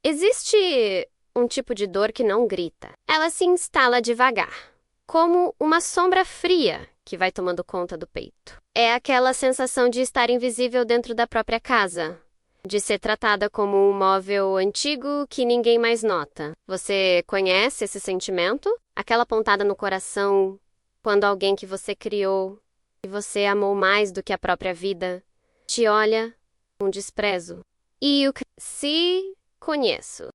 Existe um tipo de dor que não grita. Ela se instala devagar, como uma sombra fria que vai tomando conta do peito. É aquela sensação de estar invisível dentro da própria casa, de ser tratada como um móvel antigo que ninguém mais nota. Você conhece esse sentimento? Aquela pontada no coração quando alguém que você criou e você amou mais do que a própria vida te olha com desprezo. Se conheço.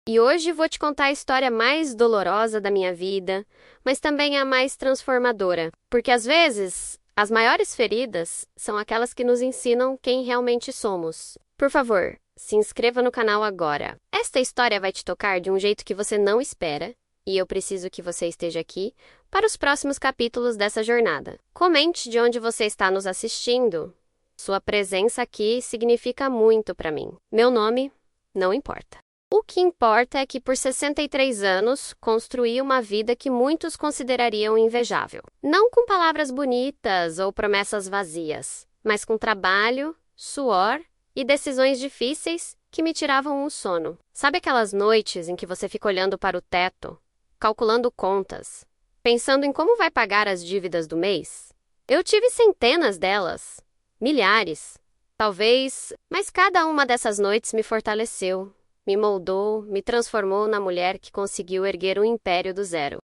E hoje vou te contar a história mais dolorosa da minha vida, mas também a mais transformadora. Porque às vezes, as maiores feridas são aquelas que nos ensinam quem realmente somos. Por favor, se inscreva no canal agora. Esta história vai te tocar de um jeito que você não espera, e eu preciso que você esteja aqui para os próximos capítulos dessa jornada. Comente de onde você está nos assistindo. Sua presença aqui significa muito para mim. Meu nome não importa. O que importa é que por 63 anos construí uma vida que muitos considerariam invejável. Não com palavras bonitas ou promessas vazias, mas com trabalho, suor e decisões difíceis que me tiravam o sono. Sabe aquelas noites em que você fica olhando para o teto, calculando contas, pensando em como vai pagar as dívidas do mês? Eu tive centenas delas, milhares, talvez, mas cada uma dessas noites me fortaleceu. Me moldou, me transformou na mulher que conseguiu erguer um império do zero.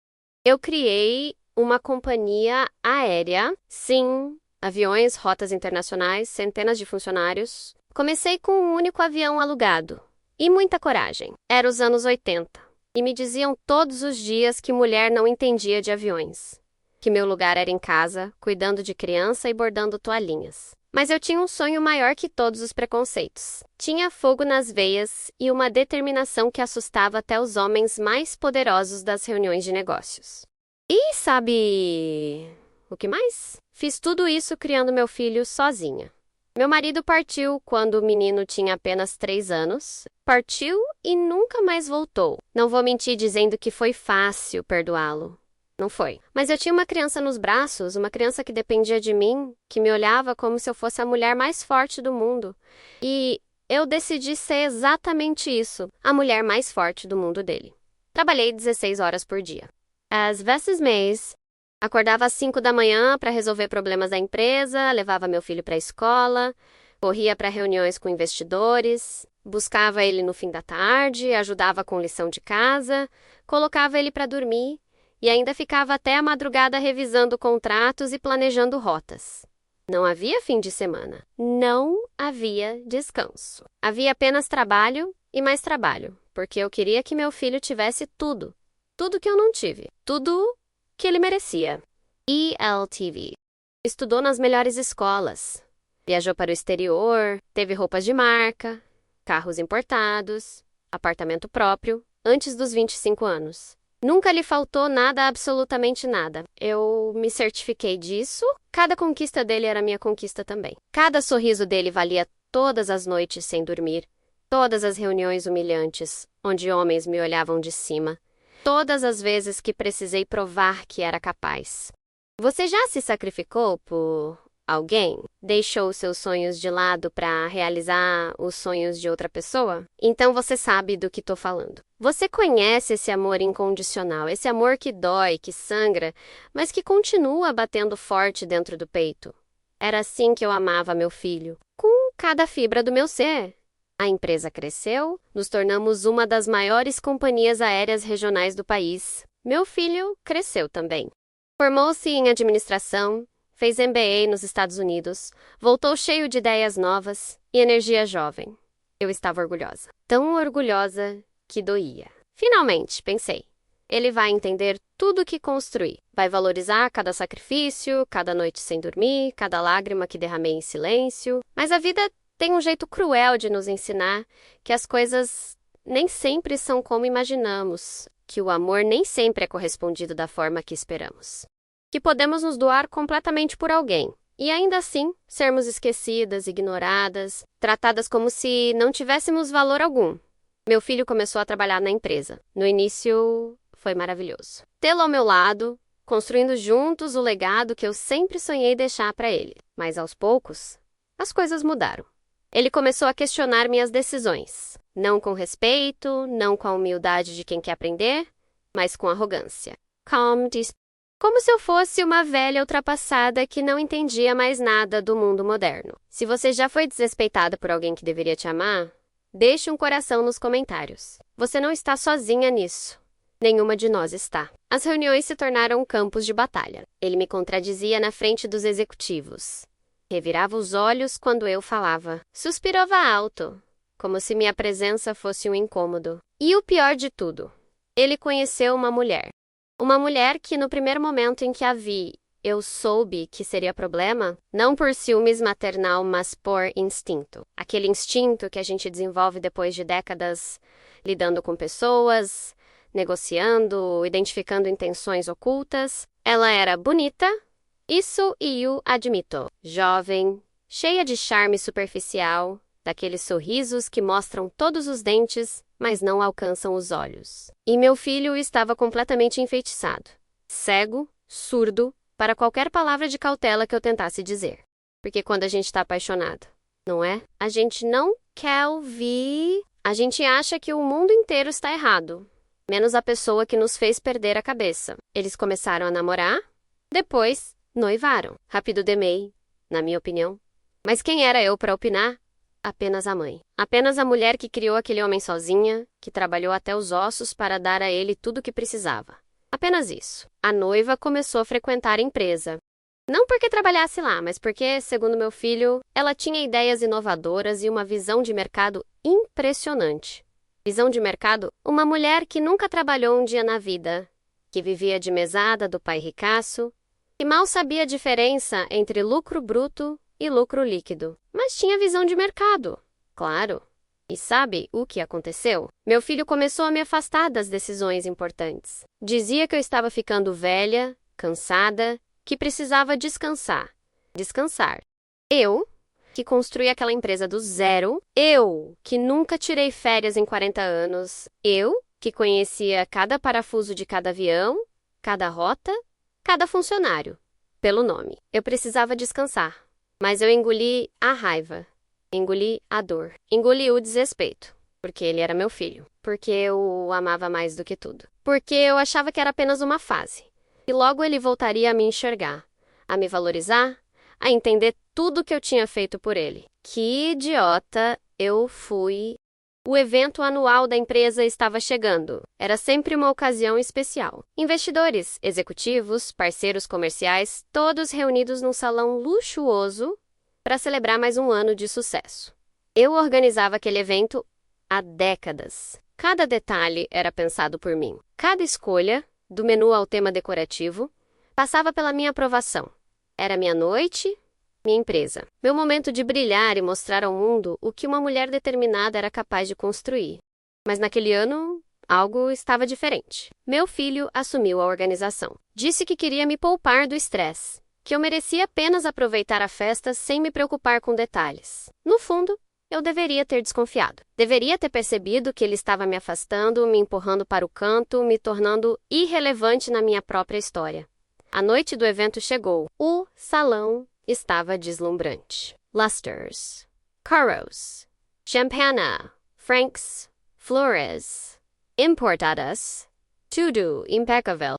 Eu criei uma companhia aérea, sim, aviões, rotas internacionais, centenas de funcionários. Comecei com um único avião alugado e muita coragem. Era os anos 80 e me diziam todos os dias que mulher não entendia de aviões, que meu lugar era em casa, cuidando de criança e bordando toalhinhas. Mas eu tinha um sonho maior que todos os preconceitos. Tinha fogo nas veias e uma determinação que assustava até os homens mais poderosos das reuniões de negócios. E sabe o que mais? Fiz tudo isso criando meu filho sozinha. Meu marido partiu quando o menino tinha apenas 3 anos. Partiu e nunca mais voltou. Não vou mentir dizendo que foi fácil perdoá-lo. Não foi. Mas eu tinha uma criança nos braços, uma criança que dependia de mim, que me olhava como se eu fosse a mulher mais forte do mundo. E eu decidi ser exatamente isso, a mulher mais forte do mundo dele. Trabalhei 16 horas por dia. Às vezes, acordava às 5 da manhã para resolver problemas da empresa, levava meu filho para a escola, corria para reuniões com investidores, buscava ele no fim da tarde, ajudava com lição de casa, colocava ele para dormir, e ainda ficava até a madrugada revisando contratos e planejando rotas. Não havia fim de semana. Não havia descanso. Havia apenas trabalho e mais trabalho, porque eu queria que meu filho tivesse tudo. Tudo que eu não tive. Tudo que ele merecia. ELTV. Estudou nas melhores escolas. Viajou para o exterior, teve roupas de marca, carros importados, apartamento próprio, antes dos 25 anos. Nunca lhe faltou nada, absolutamente nada. Eu me certifiquei disso. Cada conquista dele era minha conquista também. Cada sorriso dele valia todas as noites sem dormir, todas as reuniões humilhantes, onde homens me olhavam de cima, todas as vezes que precisei provar que era capaz. Você já se sacrificou por alguém? Deixou seus sonhos de lado para realizar os sonhos de outra pessoa? Então você sabe do que estou falando. Você conhece esse amor incondicional, esse amor que dói, que sangra, mas que continua batendo forte dentro do peito. Era assim que eu amava meu filho, com cada fibra do meu ser. A empresa cresceu, nos tornamos uma das maiores companhias aéreas regionais do país. Meu filho cresceu também. Formou-se em administração, fez MBA nos Estados Unidos, voltou cheio de ideias novas e energia jovem. Eu estava orgulhosa. Tão orgulhosa que doía. Finalmente, pensei, ele vai entender tudo que construí. Vai valorizar cada sacrifício, cada noite sem dormir, cada lágrima que derramei em silêncio. Mas a vida tem um jeito cruel de nos ensinar que as coisas nem sempre são como imaginamos, que o amor nem sempre é correspondido da forma que esperamos. Que podemos nos doar completamente por alguém e ainda assim sermos esquecidas, ignoradas, tratadas como se não tivéssemos valor algum. Meu filho começou a trabalhar na empresa. No início, foi maravilhoso. Tê-lo ao meu lado, construindo juntos o legado que eu sempre sonhei deixar para ele. Mas aos poucos, as coisas mudaram. Ele começou a questionar minhas decisões. Não com respeito, não com a humildade de quem quer aprender, mas com arrogância. Calm, disse. Como se eu fosse uma velha ultrapassada que não entendia mais nada do mundo moderno. Se você já foi desrespeitada por alguém que deveria te amar, deixe um coração nos comentários. Você não está sozinha nisso. Nenhuma de nós está. As reuniões se tornaram campos de batalha. Ele me contradizia na frente dos executivos. Revirava os olhos quando eu falava. Suspirava alto, como se minha presença fosse um incômodo. E o pior de tudo, ele conheceu uma mulher. Uma mulher que, no primeiro momento em que a vi, eu soube que seria problema, não por ciúmes maternal, mas por instinto. Aquele instinto que a gente desenvolve depois de décadas lidando com pessoas, negociando, identificando intenções ocultas. Ela era bonita, isso eu admito. Jovem, cheia de charme superficial, daqueles sorrisos que mostram todos os dentes, mas não alcançam os olhos. E meu filho estava completamente enfeitiçado. Cego, surdo, para qualquer palavra de cautela que eu tentasse dizer. Porque quando a gente está apaixonado, não é? A gente não quer ouvir. A gente acha que o mundo inteiro está errado. Menos a pessoa que nos fez perder a cabeça. Eles começaram a namorar, depois noivaram. Rápido demais, na minha opinião. Mas quem era eu para opinar? Apenas a mãe. Apenas a mulher que criou aquele homem sozinha, que trabalhou até os ossos para dar a ele tudo o que precisava. Apenas isso. A noiva começou a frequentar a empresa. Não porque trabalhasse lá, mas porque, segundo meu filho, ela tinha ideias inovadoras e uma visão de mercado impressionante. Visão de mercado? Uma mulher que nunca trabalhou um dia na vida, que vivia de mesada do pai ricaço, e mal sabia a diferença entre lucro bruto e lucro líquido. Mas tinha visão de mercado, claro. E sabe o que aconteceu? Meu filho começou a me afastar das decisões importantes. Dizia que eu estava ficando velha, cansada, que precisava descansar. Descansar. Eu, que construí aquela empresa do zero, eu, que nunca tirei férias em 40 anos, eu, que conhecia cada parafuso de cada avião, cada rota, cada funcionário, pelo nome. Eu precisava descansar. Mas eu engoli a raiva, engoli a dor, engoli o desrespeito, porque ele era meu filho, porque eu o amava mais do que tudo, porque eu achava que era apenas uma fase, e logo ele voltaria a me enxergar, a me valorizar, a entender tudo que eu tinha feito por ele. Que idiota eu fui! O evento anual da empresa estava chegando. Era sempre uma ocasião especial. Investidores, executivos, parceiros comerciais, todos reunidos num salão luxuoso para celebrar mais um ano de sucesso. Eu organizava aquele evento há décadas. Cada detalhe era pensado por mim. Cada escolha, do menu ao tema decorativo, passava pela minha aprovação. Era minha noite, minha empresa. Meu momento de brilhar e mostrar ao mundo o que uma mulher determinada era capaz de construir. Mas naquele ano, algo estava diferente. Meu filho assumiu a organização. Disse que queria me poupar do estresse, que eu merecia apenas aproveitar a festa sem me preocupar com detalhes. No fundo, eu deveria ter desconfiado. Deveria ter percebido que ele estava me afastando, me empurrando para o canto, me tornando irrelevante na minha própria história. A noite do evento chegou. O salão estava deslumbrante. Lusters, Caros, Champana, Franks, Flores, importadas, tudo impecável.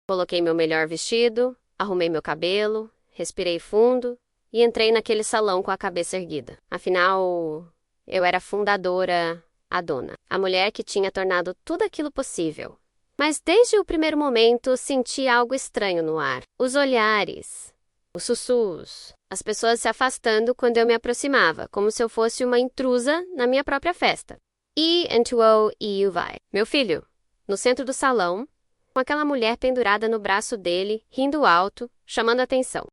Coloquei meu melhor vestido, arrumei meu cabelo, respirei fundo e entrei naquele salão com a cabeça erguida. Afinal, eu era a fundadora, a dona, a mulher que tinha tornado tudo aquilo possível. Mas desde o primeiro momento senti algo estranho no ar. Os olhares, os sussurros, as pessoas se afastando quando eu me aproximava, como se eu fosse uma intrusa na minha própria festa. E entoou e o vai. Meu filho, no centro do salão, com aquela mulher pendurada no braço dele, rindo alto, chamando atenção.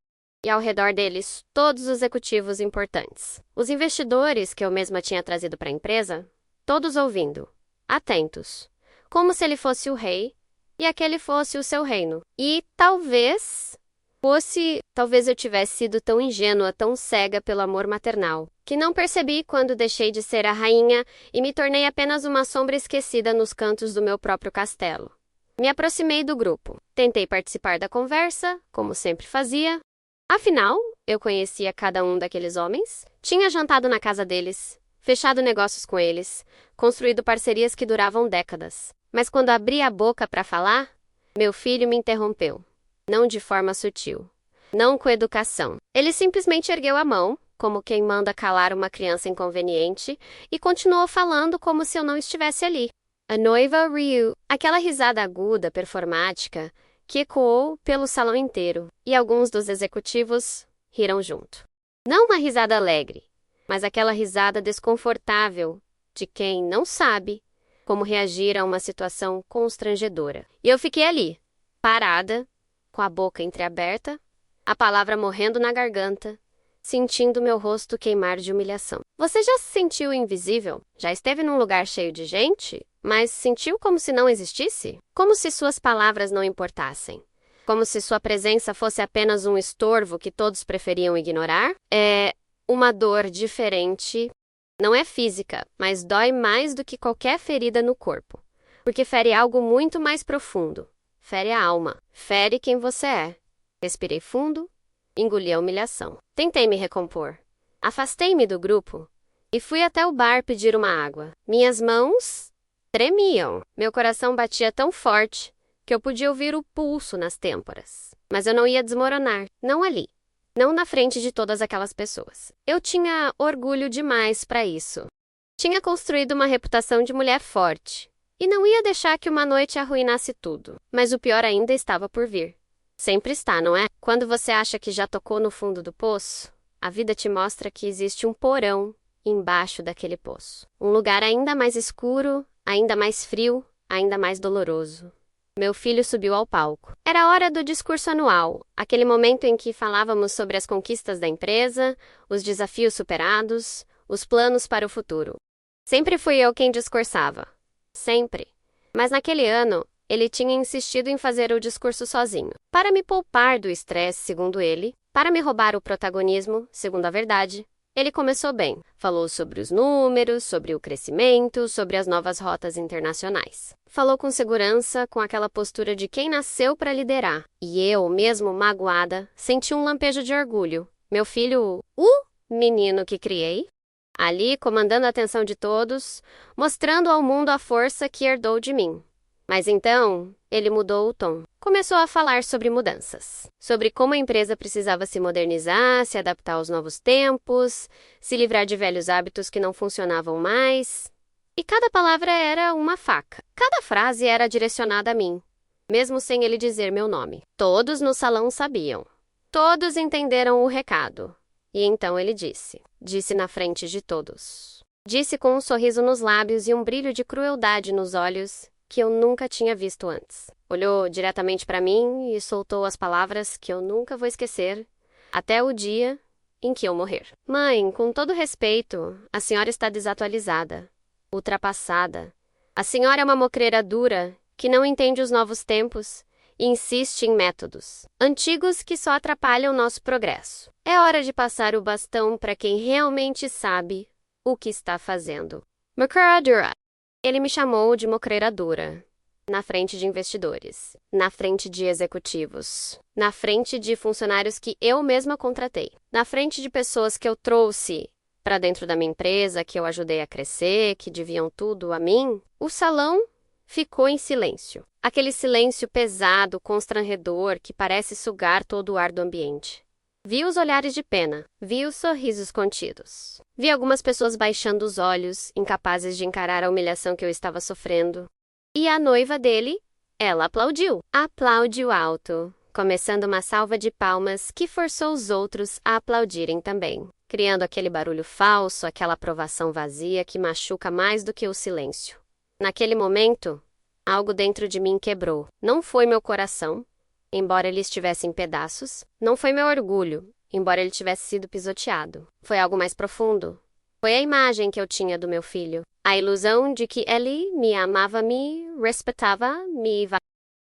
E ao redor deles, todos os executivos importantes. Os investidores que eu mesma tinha trazido para a empresa, todos ouvindo, atentos, como se ele fosse o rei e aquele fosse o seu reino. E talvez eu tivesse sido tão ingênua, tão cega pelo amor maternal, que não percebi quando deixei de ser a rainha e me tornei apenas uma sombra esquecida nos cantos do meu próprio castelo. Me aproximei do grupo. Tentei participar da conversa, como sempre fazia. Afinal, Eu conhecia cada um daqueles homens, tinha jantado na casa deles, fechado negócios com eles, construído parcerias que duravam décadas. Mas quando abri a boca para falar, meu filho me interrompeu. Não de forma sutil. Não com educação. Ele simplesmente ergueu a mão, como quem manda calar uma criança inconveniente, e continuou falando como se eu não estivesse ali. A noiva riu, aquela risada aguda, performática, que ecoou pelo salão inteiro, e alguns dos executivos riram junto. Não uma risada alegre, mas aquela risada desconfortável de quem não sabe como reagir a uma situação constrangedora. E eu fiquei ali, parada, com a boca entreaberta, a palavra morrendo na garganta, sentindo meu rosto queimar de humilhação. Você já se sentiu invisível? Já esteve num lugar cheio de gente, mas sentiu como se não existisse? Como se suas palavras não importassem? Como se sua presença fosse apenas um estorvo que todos preferiam ignorar? É uma dor diferente. Não é física, mas dói mais do que qualquer ferida no corpo. Porque fere algo muito mais profundo. Fere a alma. Fere quem você é. Respirei fundo, engoli a humilhação. Tentei me recompor. Afastei-me do grupo e fui até o bar pedir uma água. Minhas mãos tremiam. Meu coração batia tão forte que eu podia ouvir o pulso nas têmporas. Mas eu não ia desmoronar. Não ali. Não na frente de todas aquelas pessoas. Eu tinha orgulho demais para isso. Tinha construído uma reputação de mulher forte. E não ia deixar que uma noite arruinasse tudo. Mas o pior ainda estava por vir. Sempre está, não é? Quando você acha que já tocou no fundo do poço, a vida te mostra que existe um porão embaixo daquele poço. Um lugar ainda mais escuro, ainda mais frio, ainda mais doloroso. Meu filho subiu ao palco. Era a hora do discurso anual, aquele momento em que falávamos sobre as conquistas da empresa, os desafios superados, os planos para o futuro. Sempre fui eu quem discursava. Sempre. Mas naquele ano, ele tinha insistido em fazer o discurso sozinho. Para me poupar do estresse, segundo ele, para me roubar o protagonismo, segundo a verdade, ele começou bem. Falou sobre os números, sobre o crescimento, sobre as novas rotas internacionais. Falou com segurança, com aquela postura de quem nasceu para liderar. E eu, mesmo magoada, senti um lampejo de orgulho. Meu filho, o menino que criei, ali comandando a atenção de todos, mostrando ao mundo a força que herdou de mim. Mas então, ele mudou o tom. Começou a falar sobre mudanças. Sobre como a empresa precisava se modernizar, se adaptar aos novos tempos, se livrar de velhos hábitos que não funcionavam mais. E cada palavra era uma faca. Cada frase era direcionada a mim, mesmo sem ele dizer meu nome. Todos no salão sabiam. Todos entenderam o recado. E então ele disse na frente de todos. Disse com um sorriso nos lábios e um brilho de crueldade nos olhos que eu nunca tinha visto antes. Olhou diretamente para mim e soltou as palavras que eu nunca vou esquecer, até o dia em que eu morrer. Mãe, com todo respeito, a senhora está desatualizada, ultrapassada. A senhora é uma mocreira dura que não entende os novos tempos e insiste em métodos antigos que só atrapalham nosso progresso. É hora de passar o bastão para quem realmente sabe o que está fazendo. Mocreira dura. Ele me chamou de mocreira dura, na frente de investidores, na frente de executivos, na frente de funcionários que eu mesma contratei, na frente de pessoas que eu trouxe para dentro da minha empresa, que eu ajudei a crescer, que deviam tudo a mim. O salão ficou em silêncio. Aquele silêncio pesado, constrangedor, que parece sugar todo o ar do ambiente. Vi os olhares de pena, vi os sorrisos contidos. Vi algumas pessoas baixando os olhos, incapazes de encarar a humilhação que eu estava sofrendo. E a noiva dele, ela aplaudiu. Aplaudiu alto, começando uma salva de palmas que forçou os outros a aplaudirem também, criando aquele barulho falso, aquela aprovação vazia que machuca mais do que o silêncio. Naquele momento, algo dentro de mim quebrou. Não foi meu coração, embora ele estivesse em pedaços. Não foi meu orgulho, embora ele tivesse sido pisoteado. Foi algo mais profundo. Foi a imagem que eu tinha do meu filho. A ilusão de que ele me amava, me respeitava,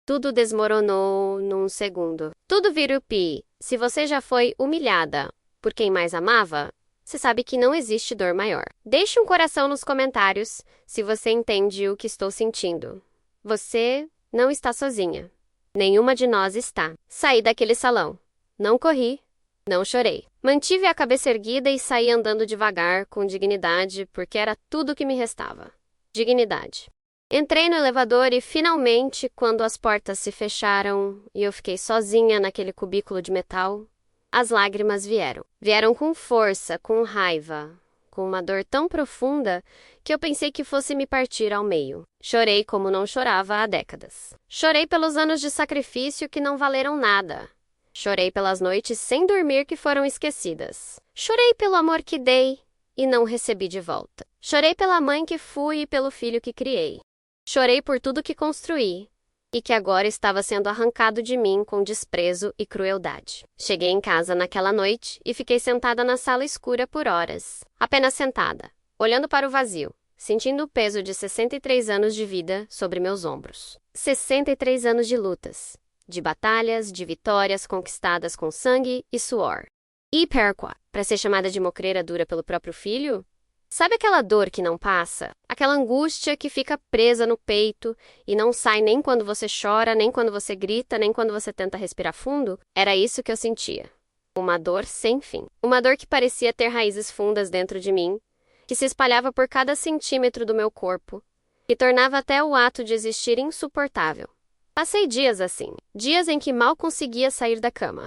Tudo desmoronou num segundo. Tudo vira o pi. Se você já foi humilhada por quem mais amava, você sabe que não existe dor maior. Deixe um coração nos comentários se você entende o que estou sentindo. Você não está sozinha. Nenhuma de nós está. Saí daquele salão. Não corri. Não chorei. Mantive a cabeça erguida e saí andando devagar, com dignidade, porque era tudo o que me restava. Dignidade. Entrei no elevador e, finalmente, quando as portas se fecharam e eu fiquei sozinha naquele cubículo de metal, as lágrimas vieram. Vieram com força, com raiva, com uma dor tão profunda que eu pensei que fosse me partir ao meio. Chorei como não chorava há décadas. Chorei pelos anos de sacrifício que não valeram nada. Chorei pelas noites sem dormir que foram esquecidas. Chorei pelo amor que dei e não recebi de volta. Chorei pela mãe que fui e pelo filho que criei. Chorei por tudo que construí e que agora estava sendo arrancado de mim com desprezo e crueldade. Cheguei em casa naquela noite e fiquei sentada na sala escura por horas. Apenas sentada, olhando para o vazio, sentindo o peso de 63 anos de vida sobre meus ombros. 63 anos de lutas, de batalhas, de vitórias conquistadas com sangue e suor. E perqua, para ser chamada de mocreira dura pelo próprio filho? Sabe aquela dor que não passa? Aquela angústia que fica presa no peito e não sai nem quando você chora, nem quando você grita, nem quando você tenta respirar fundo? Era isso que eu sentia. Uma dor sem fim. Uma dor que parecia ter raízes fundas dentro de mim, que se espalhava por cada centímetro do meu corpo, que tornava até o ato de existir insuportável. Passei dias assim, dias em que mal conseguia sair da cama.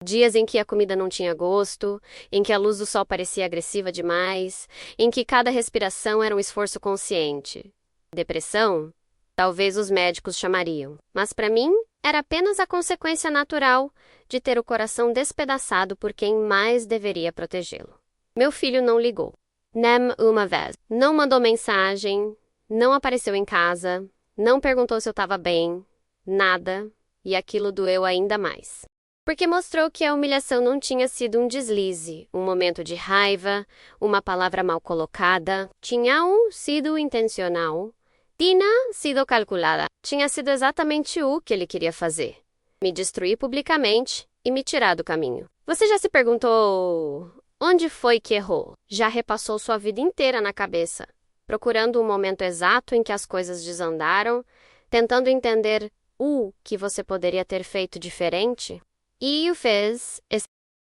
Dias em que a comida não tinha gosto, em que a luz do sol parecia agressiva demais, em que cada respiração era um esforço consciente. Depressão? Talvez os médicos chamariam, mas para mim era apenas a consequência natural de ter o coração despedaçado por quem mais deveria protegê-lo. Meu filho não ligou. Nem uma vez. Não mandou mensagem, não apareceu em casa, não perguntou se eu estava bem, nada, e aquilo doeu ainda mais. Porque mostrou que a humilhação não tinha sido um deslize, um momento de raiva, uma palavra mal colocada. Tinha sido intencional. Tinha sido calculada. Tinha sido exatamente o que ele queria fazer. Me destruir publicamente e me tirar do caminho. Você já se perguntou onde foi que errou? Já repassou sua vida inteira na cabeça, procurando o momento exato em que as coisas desandaram, tentando entender o que você poderia ter feito diferente? E o fez.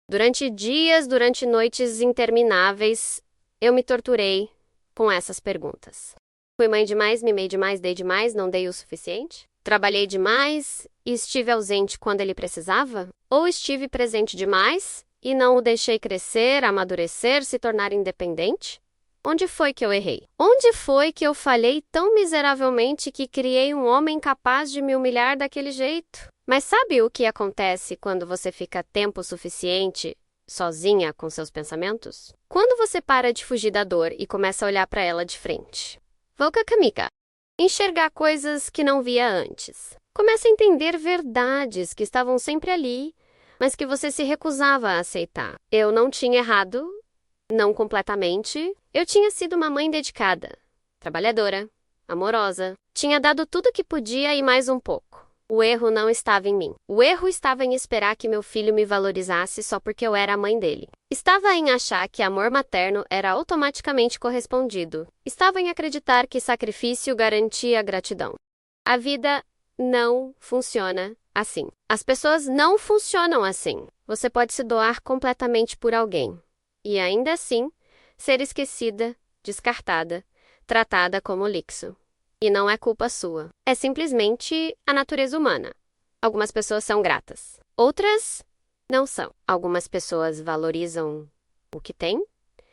Durante dias, durante noites intermináveis, eu me torturei com essas perguntas. Fui mãe demais, mimei demais, dei demais, não dei o suficiente? Trabalhei demais e estive ausente quando ele precisava? Ou estive presente demais e não o deixei crescer, amadurecer, se tornar independente? Onde foi que eu errei? Onde foi que eu falhei tão miseravelmente que criei um homem capaz de me humilhar daquele jeito? Mas sabe o que acontece quando você fica tempo suficiente sozinha com seus pensamentos? Quando você para de fugir da dor e começa a olhar para ela de frente. Volka kamika. Enxergar coisas que não via antes. Começa a entender verdades que estavam sempre ali, mas que você se recusava a aceitar. Eu não tinha errado, não completamente. Eu tinha sido uma mãe dedicada, trabalhadora, amorosa. Tinha dado tudo o que podia e mais um pouco. O erro não estava em mim. O erro estava em esperar que meu filho me valorizasse só porque eu era a mãe dele. Estava em achar que amor materno era automaticamente correspondido. Estava em acreditar que sacrifício garantia gratidão. A vida não funciona assim. As pessoas não funcionam assim. Você pode se doar completamente por alguém e ainda assim ser esquecida, descartada, tratada como lixo. E não é culpa sua. É simplesmente a natureza humana. Algumas pessoas são gratas. Outras não são. Algumas pessoas valorizam o que têm.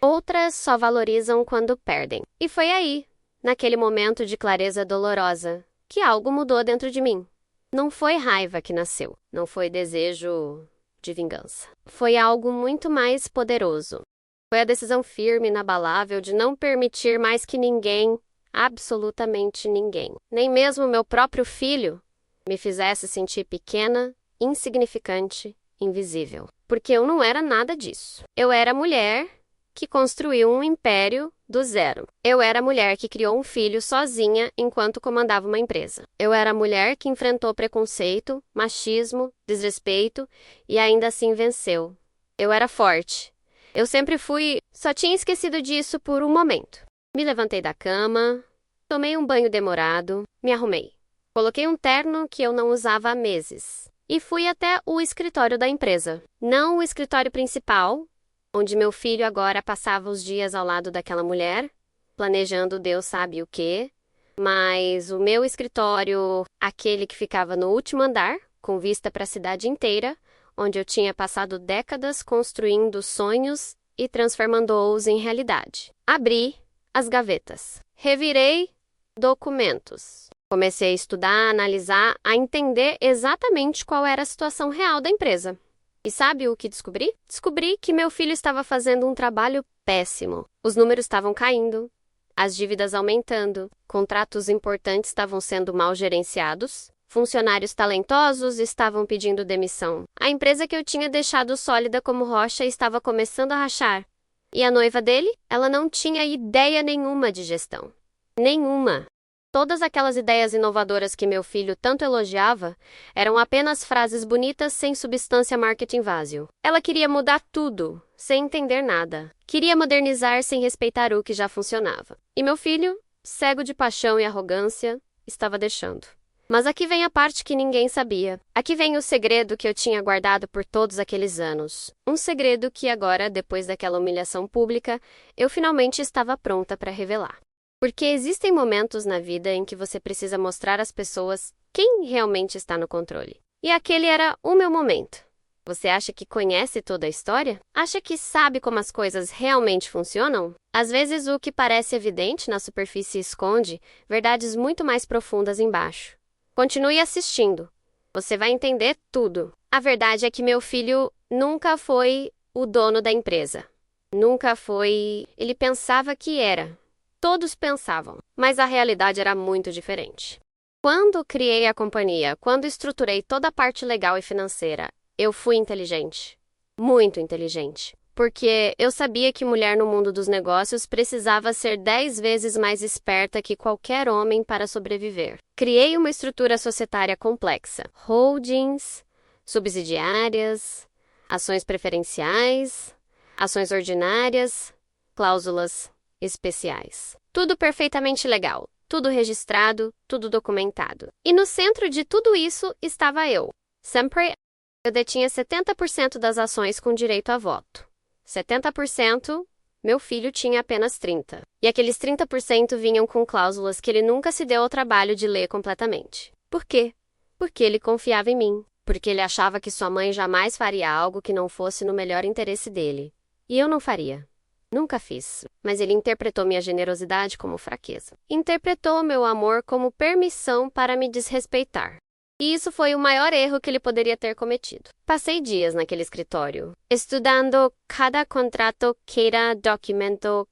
Outras só valorizam quando perdem. E foi aí, naquele momento de clareza dolorosa, que algo mudou dentro de mim. Não foi raiva que nasceu. Não foi desejo de vingança. Foi algo muito mais poderoso. Foi a decisão firme e inabalável de não permitir mais que ninguém, absolutamente ninguém, nem mesmo meu próprio filho, me fizesse sentir pequena, insignificante, invisível. Porque eu não era nada disso. Eu era a mulher que construiu um império do zero. Eu era a mulher que criou um filho sozinha enquanto comandava uma empresa. Eu era a mulher que enfrentou preconceito, machismo, desrespeito e ainda assim venceu. Eu era forte. Eu sempre fui... Só tinha esquecido disso por um momento. Me levantei da cama, tomei um banho demorado, me arrumei. Coloquei um terno que eu não usava há meses. e fui até o escritório da empresa. Não o escritório principal, onde meu filho agora passava os dias ao lado daquela mulher, planejando Deus sabe o quê, mas o meu escritório, aquele que ficava no último andar, com vista para a cidade inteira, onde eu tinha passado décadas construindo sonhos e transformando-os em realidade. Abri as gavetas, revirei documentos. Comecei a estudar, a analisar, a entender exatamente qual era a situação real da empresa. E sabe o que descobri? Descobri que meu filho estava fazendo um trabalho péssimo. Os números estavam caindo, as dívidas aumentando, contratos importantes estavam sendo mal gerenciados, funcionários talentosos estavam pedindo demissão. A empresa que eu tinha deixado sólida como rocha estava começando a rachar. E a noiva dele? Ela não tinha ideia nenhuma de gestão. Nenhuma. Todas aquelas ideias inovadoras que meu filho tanto elogiava eram apenas frases bonitas sem substância marketing vazio. Ela queria mudar tudo, sem entender nada. Queria modernizar sem respeitar o que já funcionava. E meu filho, cego de paixão e arrogância, estava deixando. Mas aqui vem a parte que ninguém sabia. Aqui vem o segredo que eu tinha guardado por todos aqueles anos. Um segredo que agora, depois daquela humilhação pública, eu finalmente estava pronta para revelar. Porque existem momentos na vida em que você precisa mostrar às pessoas quem realmente está no controle. E aquele era o meu momento. Você acha que conhece toda a história? Acha que sabe como as coisas realmente funcionam? Às vezes o que parece evidente na superfície esconde verdades muito mais profundas embaixo. Continue assistindo. Você vai entender tudo. A verdade é que meu filho nunca foi o dono da empresa. Nunca foi... Ele pensava que era. Todos pensavam, mas a realidade era muito diferente. Quando criei a companhia, quando estruturei toda a parte legal e financeira, eu fui inteligente. Muito inteligente. Porque eu sabia que mulher no mundo dos negócios precisava ser 10 vezes mais esperta que qualquer homem para sobreviver. Criei uma estrutura societária complexa. Holdings, subsidiárias, ações preferenciais, ações ordinárias, cláusulas especiais. Tudo perfeitamente legal, tudo registrado, tudo documentado. E no centro de tudo isso estava eu. Sempre eu detinha 70% das ações com direito a voto. 70%, meu filho tinha apenas 30%. E aqueles 30% vinham com cláusulas que ele nunca se deu ao trabalho de ler completamente. Por quê? Porque ele confiava em mim. Porque ele achava que sua mãe jamais faria algo que não fosse no melhor interesse dele. E eu não faria. Nunca fiz, mas ele interpretou minha generosidade como fraqueza. Interpretou meu amor como permissão para me desrespeitar. E isso foi o maior erro que ele poderia ter cometido. Passei dias naquele escritório, estudando cada contrato, cada documento,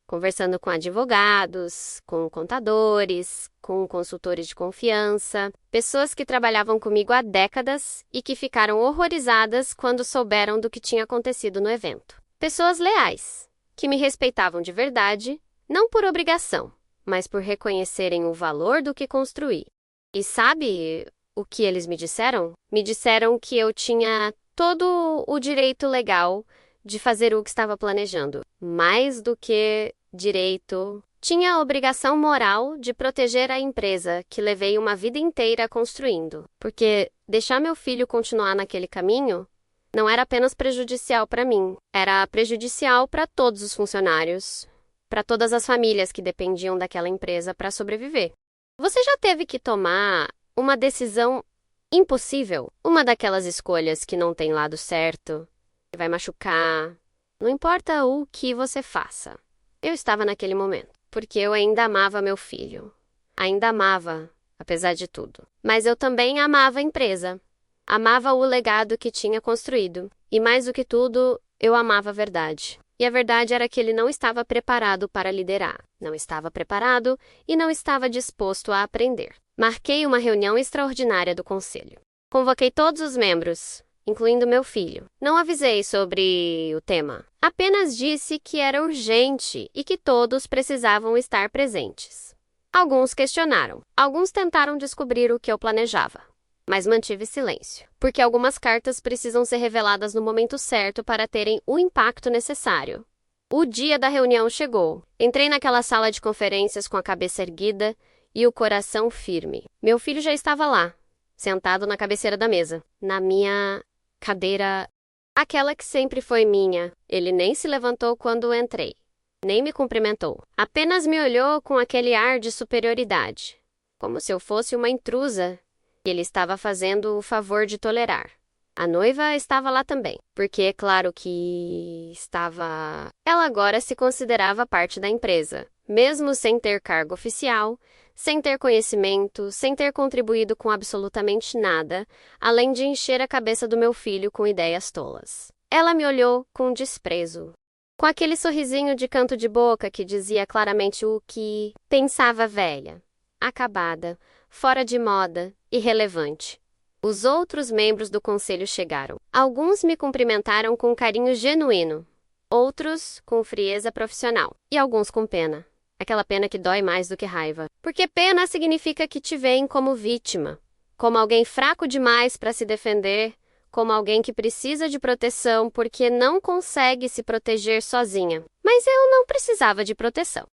conversando com advogados, com contadores, com consultores de confiança, pessoas que trabalhavam comigo há décadas e que ficaram horrorizadas quando souberam do que tinha acontecido no evento. Pessoas leais, que me respeitavam de verdade, não por obrigação, mas por reconhecerem o valor do que construí. E sabe o que eles me disseram? Me disseram que eu tinha todo o direito legal de fazer o que estava planejando. Mais do que direito, tinha a obrigação moral de proteger a empresa que levei uma vida inteira construindo. Porque deixar meu filho continuar naquele caminho não era apenas prejudicial para mim, era prejudicial para todos os funcionários, para todas as famílias que dependiam daquela empresa para sobreviver. Você já teve que tomar uma decisão impossível? Uma daquelas escolhas que não tem lado certo, que vai machucar, não importa o que você faça. Eu estava naquele momento, porque eu ainda amava meu filho. Ainda amava, apesar de tudo. Mas eu também amava a empresa. Amava o legado que tinha construído. E mais do que tudo, eu amava a verdade. E a verdade era que ele não estava preparado para liderar. Não estava preparado e não estava disposto a aprender. Marquei uma reunião extraordinária do conselho. Convoquei todos os membros, incluindo meu filho. Não avisei sobre o tema. Apenas disse que era urgente e que todos precisavam estar presentes. Alguns questionaram. Alguns tentaram descobrir o que eu planejava. Mas mantive silêncio, porque algumas cartas precisam ser reveladas no momento certo para terem o impacto necessário. O dia da reunião chegou. Entrei naquela sala de conferências com a cabeça erguida e o coração firme. Meu filho já estava lá, sentado na cabeceira da mesa, na minha cadeira, aquela que sempre foi minha. Ele nem se levantou quando entrei, nem me cumprimentou. Apenas me olhou com aquele ar de superioridade, como se eu fosse uma intrusa que ele estava fazendo o favor de tolerar. A noiva estava lá também, porque, claro que estava. Ela agora se considerava parte da empresa, mesmo sem ter cargo oficial, sem ter conhecimento, sem ter contribuído com absolutamente nada, além de encher a cabeça do meu filho com ideias tolas. Ela me olhou com desprezo, com aquele sorrisinho de canto de boca que dizia claramente o que pensava velha, acabada, fora de moda, irrelevante. Os outros membros do conselho chegaram. Alguns me cumprimentaram com carinho genuíno, outros com frieza profissional, e alguns com pena. Aquela pena que dói mais do que raiva. Porque pena significa que te veem como vítima, como alguém fraco demais para se defender, como alguém que precisa de proteção porque não consegue se proteger sozinha. Mas eu não precisava de proteção.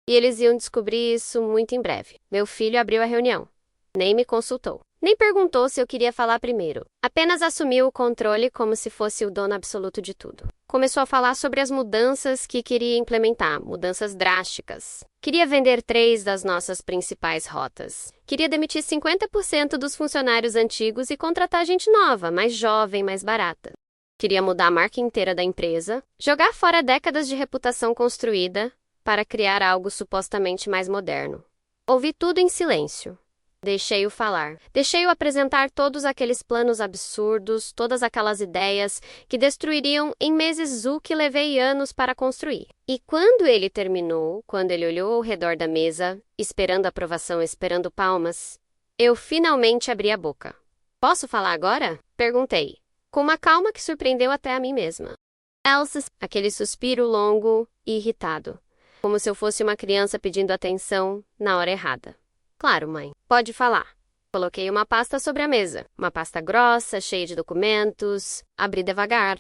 E eles iam descobrir isso muito em breve. Meu filho abriu a reunião. Nem me consultou. Nem perguntou se eu queria falar primeiro. Apenas assumiu o controle como se fosse o dono absoluto de tudo. Começou a falar sobre as mudanças que queria implementar, mudanças drásticas. Queria vender 3 das nossas principais rotas. Queria demitir 50% dos funcionários antigos e contratar gente nova, mais jovem, mais barata. Queria mudar a marca inteira da empresa, jogar fora décadas de reputação construída para criar algo supostamente mais moderno. Ouvi tudo em silêncio. Deixei-o falar. Deixei-o apresentar todos aqueles planos absurdos, todas aquelas ideias que destruiriam em meses o que levei anos para construir. E quando ele terminou, quando ele olhou ao redor da mesa, esperando aprovação, esperando palmas, eu finalmente abri a boca. Posso falar agora? Perguntei, com uma calma que surpreendeu até a mim mesma. Elsa, aquele suspiro longo e irritado, como se eu fosse uma criança pedindo atenção na hora errada. Claro, mãe. Pode falar. Coloquei uma pasta sobre a mesa. Uma pasta grossa, cheia de documentos. Abri devagar,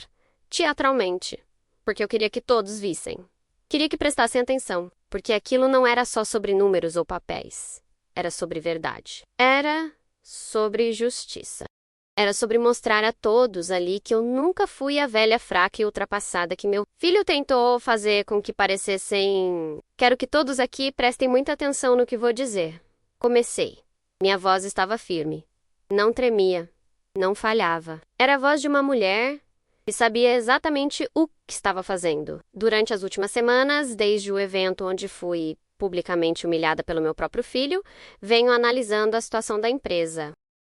teatralmente, porque eu queria que todos vissem. Queria que prestassem atenção, porque aquilo não era só sobre números ou papéis. Era sobre verdade. Era sobre justiça. Era sobre mostrar a todos ali que eu nunca fui a velha fraca e ultrapassada que meu filho tentou fazer com que parecessem... Quero que todos aqui prestem muita atenção no que vou dizer. Comecei. Minha voz estava firme. Não tremia. Não falhava. Era a voz de uma mulher que sabia exatamente o que estava fazendo. Durante as últimas semanas, desde o evento onde fui publicamente humilhada pelo meu próprio filho, venho analisando a situação da empresa.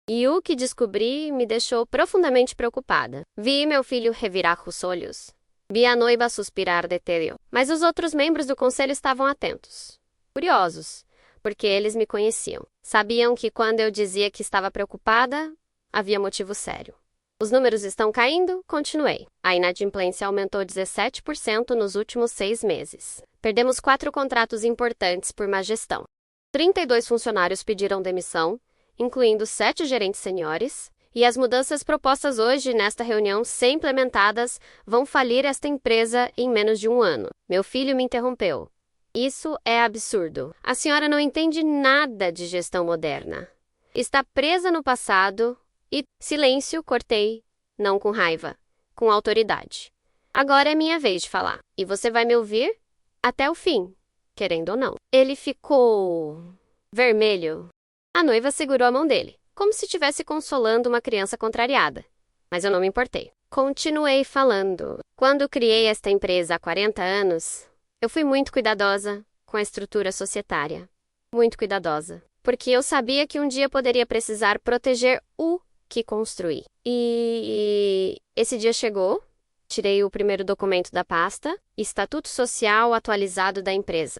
E o que descobri me deixou profundamente preocupada. Vi meu filho revirar os olhos. Vi a noiva suspirar de tédio. Mas os outros membros do conselho estavam atentos. Curiosos. Porque eles me conheciam. Sabiam que quando eu dizia que estava preocupada, havia motivo sério. Os números estão caindo? Continuei. A inadimplência aumentou 17% nos últimos 6 meses. Perdemos 4 contratos importantes por má gestão. 32 funcionários pediram demissão, incluindo 7 gerentes seniores, e as mudanças propostas hoje nesta reunião, sem implementadas, vão falir esta empresa em menos de 1 ano. Meu filho me interrompeu. Isso é absurdo. A senhora não entende nada de gestão moderna. Está presa no passado e... Silêncio, cortei. Não com raiva, com autoridade. Agora é minha vez de falar. E você vai me ouvir? Até o fim, querendo ou não. Ele ficou... vermelho. A noiva segurou a mão dele, como se estivesse consolando uma criança contrariada. Mas eu não me importei. Continuei falando. Quando criei esta empresa há 40 anos... Eu fui muito cuidadosa com a estrutura societária. Muito cuidadosa. Porque eu sabia que um dia poderia precisar proteger o que construí. E esse dia chegou. Tirei o primeiro documento da pasta, Estatuto Social Atualizado da empresa.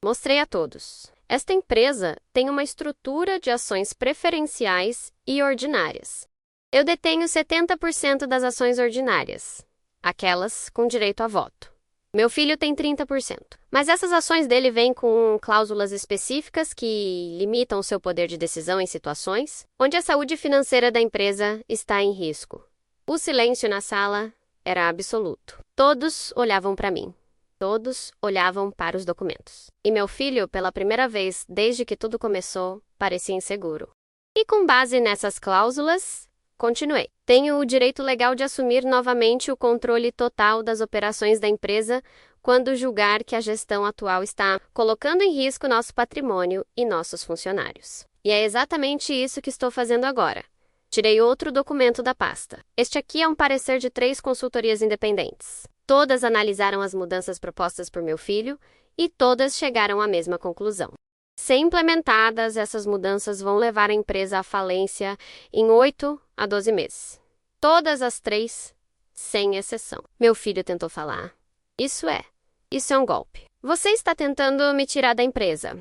Mostrei a todos. Esta empresa tem uma estrutura de ações preferenciais e ordinárias. Eu detenho 70% das ações ordinárias, aquelas com direito a voto. Meu filho tem 30%. Mas essas ações dele vêm com cláusulas específicas que limitam seu poder de decisão em situações onde a saúde financeira da empresa está em risco. O silêncio na sala era absoluto. Todos olhavam para mim. Todos olhavam para os documentos. E meu filho, pela primeira vez desde que tudo começou, parecia inseguro. E com base nessas cláusulas, continuei. Tenho o direito legal de assumir novamente o controle total das operações da empresa quando julgar que a gestão atual está colocando em risco nosso patrimônio e nossos funcionários. E é exatamente isso que estou fazendo agora. Tirei outro documento da pasta. Este aqui é um parecer de 3 consultorias independentes. Todas analisaram as mudanças propostas por meu filho e todas chegaram à mesma conclusão. Se implementadas, essas mudanças vão levar a empresa à falência em 8 a 12 meses. Todas as 3, sem exceção. Meu filho tentou falar. Isso é um golpe. Você está tentando me tirar da empresa.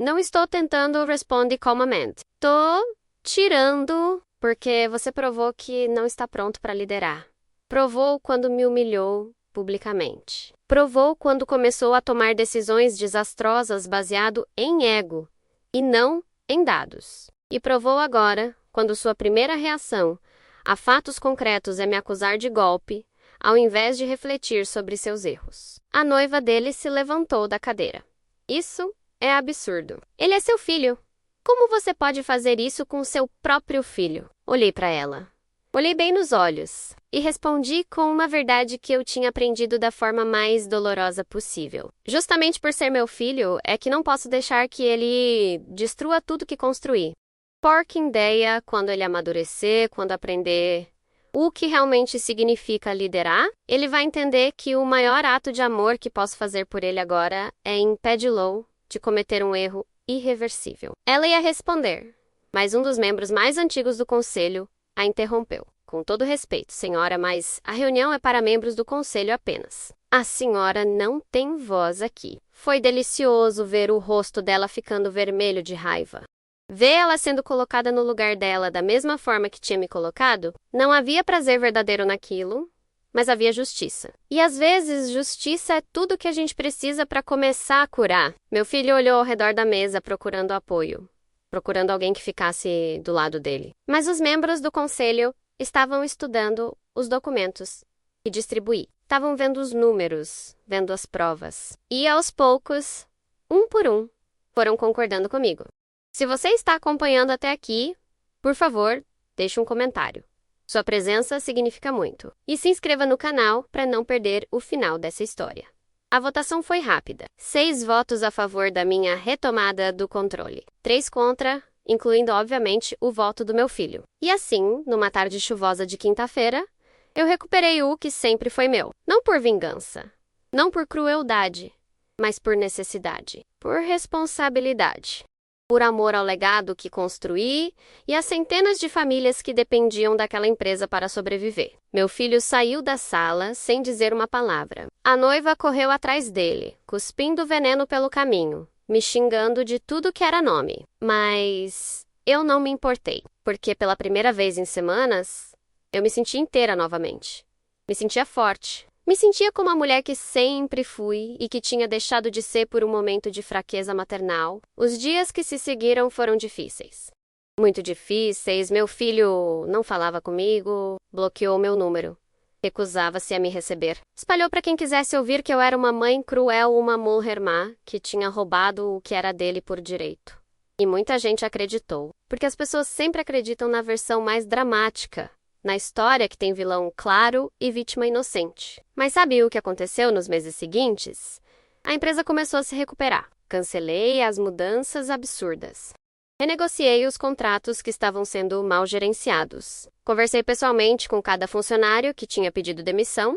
Não estou tentando responder calmamente. Estou tirando porque você provou que não está pronto para liderar. Provou quando me humilhou publicamente. Provou quando começou a tomar decisões desastrosas baseado em ego e não em dados. E provou agora, quando sua primeira reação a fatos concretos é me acusar de golpe, ao invés de refletir sobre seus erros. A noiva dele se levantou da cadeira. Isso é absurdo. Ele é seu filho. Como você pode fazer isso com seu próprio filho? Olhei para ela. Olhei bem nos olhos e respondi com uma verdade que eu tinha aprendido da forma mais dolorosa possível. Justamente por ser meu filho, é que não posso deixar que ele destrua tudo que construí. Porca ideia, quando ele amadurecer, quando aprender o que realmente significa liderar, ele vai entender que o maior ato de amor que posso fazer por ele agora é impedi-lo de cometer um erro irreversível. Ela ia responder, mas um dos membros mais antigos do conselho a interrompeu. Com todo respeito, senhora, mas a reunião é para membros do conselho apenas. A senhora não tem voz aqui. Foi delicioso ver o rosto dela ficando vermelho de raiva. Ver ela sendo colocada no lugar dela da mesma forma que tinha me colocado, não havia prazer verdadeiro naquilo, mas havia justiça. E às vezes, justiça é tudo que a gente precisa para começar a curar. Meu filho olhou ao redor da mesa procurando apoio, procurando alguém que ficasse do lado dele. Mas os membros do conselho estavam estudando os documentos que distribuí. Estavam vendo os números, vendo as provas. E aos poucos, um por um, foram concordando comigo. Se você está acompanhando até aqui, por favor, deixe um comentário. Sua presença significa muito. E se inscreva no canal para não perder o final dessa história. A votação foi rápida. 6 votos a favor da minha retomada do controle. 3 contra, incluindo, obviamente, o voto do meu filho. E assim, numa tarde chuvosa de quinta-feira, eu recuperei o que sempre foi meu. Não por vingança, não por crueldade, mas por necessidade, por responsabilidade. Por amor ao legado que construí e às centenas de famílias que dependiam daquela empresa para sobreviver. Meu filho saiu da sala sem dizer uma palavra. A noiva correu atrás dele, cuspindo veneno pelo caminho, me xingando de tudo que era nome. Mas eu não me importei, porque pela primeira vez em semanas, eu me senti inteira novamente. Me sentia forte. Me sentia como a mulher que sempre fui e que tinha deixado de ser por um momento de fraqueza maternal. Os dias que se seguiram foram difíceis. Muito difíceis. Meu filho não falava comigo, bloqueou meu número. Recusava-se a me receber. Espalhou para quem quisesse ouvir que eu era uma mãe cruel, uma mulher má, que tinha roubado o que era dele por direito. E muita gente acreditou, porque as pessoas sempre acreditam na versão mais dramática, na história que tem vilão claro e vítima inocente. Mas sabe o que aconteceu nos meses seguintes? A empresa começou a se recuperar. Cancelei as mudanças absurdas. Renegociei os contratos que estavam sendo mal gerenciados. Conversei pessoalmente com cada funcionário que tinha pedido demissão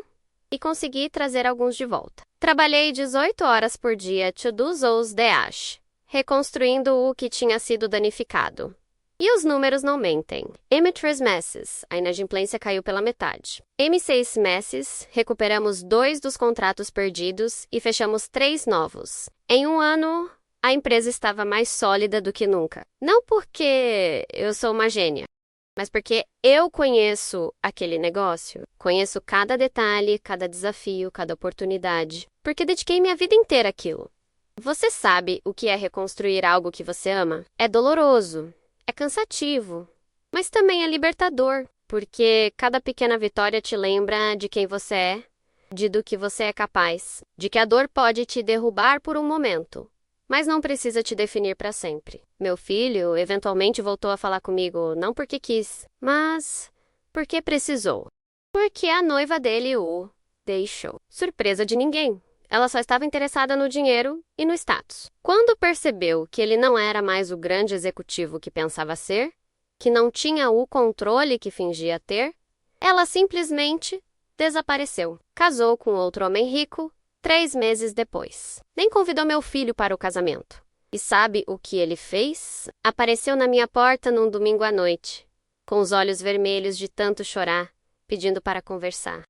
e consegui trazer alguns de volta. Trabalhei 18 horas por dia to do os DH, reconstruindo o que tinha sido danificado. E os números não mentem. M3 meses, a inadimplência caiu pela metade. M6 meses, recuperamos 2 dos contratos perdidos e fechamos 3 novos. Em um ano, a empresa estava mais sólida do que nunca. Não porque eu sou uma gênia, mas porque eu conheço aquele negócio. Conheço cada detalhe, cada desafio, cada oportunidade. Porque dediquei minha vida inteira àquilo. Você sabe o que é reconstruir algo que você ama? É doloroso. É cansativo, mas também é libertador, porque cada pequena vitória te lembra de quem você é, do que você é capaz, de que a dor pode te derrubar por um momento, mas não precisa te definir para sempre. Meu filho eventualmente voltou a falar comigo não porque quis, mas porque precisou. Porque a noiva dele o deixou. Surpresa de ninguém. Ela só estava interessada no dinheiro e no status. Quando percebeu que ele não era mais o grande executivo que pensava ser, que não tinha o controle que fingia ter, ela simplesmente desapareceu. Casou com outro homem rico 3 meses depois. Nem convidou meu filho para o casamento. E sabe o que ele fez? Apareceu na minha porta num domingo à noite, com os olhos vermelhos de tanto chorar, pedindo para conversar.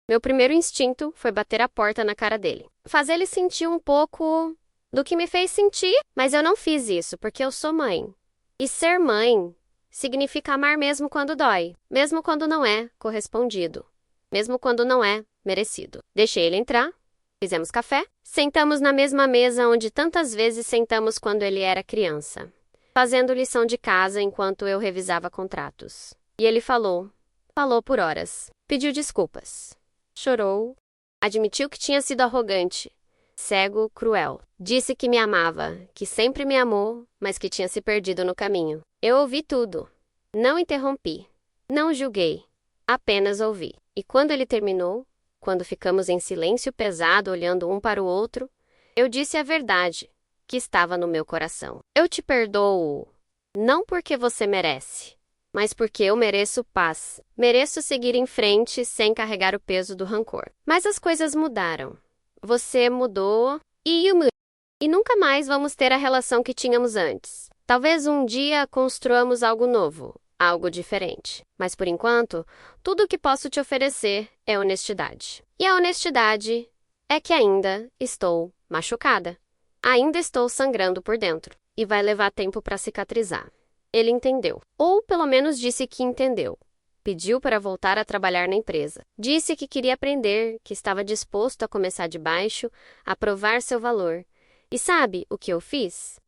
Meu primeiro instinto foi bater a porta na cara dele. Fazer ele sentir um pouco do que me fez sentir, mas eu não fiz isso porque eu sou mãe. E ser mãe significa amar mesmo quando dói, mesmo quando não é correspondido, mesmo quando não é merecido. Deixei ele entrar, fizemos café, sentamos na mesma mesa onde tantas vezes sentamos quando ele era criança, fazendo lição de casa enquanto eu revisava contratos. E ele falou por horas, pediu desculpas. Chorou, admitiu que tinha sido arrogante, cego, cruel. Disse que me amava, que sempre me amou, mas que tinha se perdido no caminho. Eu ouvi tudo. Não interrompi. Não julguei. Apenas ouvi. E quando ele terminou, quando ficamos em silêncio pesado olhando um para o outro, eu disse a verdade, que estava no meu coração. Eu te perdoo, não porque você merece, mas porque eu mereço paz. Mereço seguir em frente sem carregar o peso do rancor. Mas as coisas mudaram. Você mudou e eu mudei. E nunca mais vamos ter a relação que tínhamos antes. Talvez um dia construamos algo novo, algo diferente. Mas por enquanto, tudo o que posso te oferecer é honestidade. E a honestidade é que ainda estou machucada. Ainda estou sangrando por dentro. E vai levar tempo para cicatrizar. Ele entendeu. Ou pelo menos disse que entendeu. Pediu para voltar a trabalhar na empresa. Disse que queria aprender, que estava disposto a começar de baixo, a provar seu valor. E sabe o que eu fiz?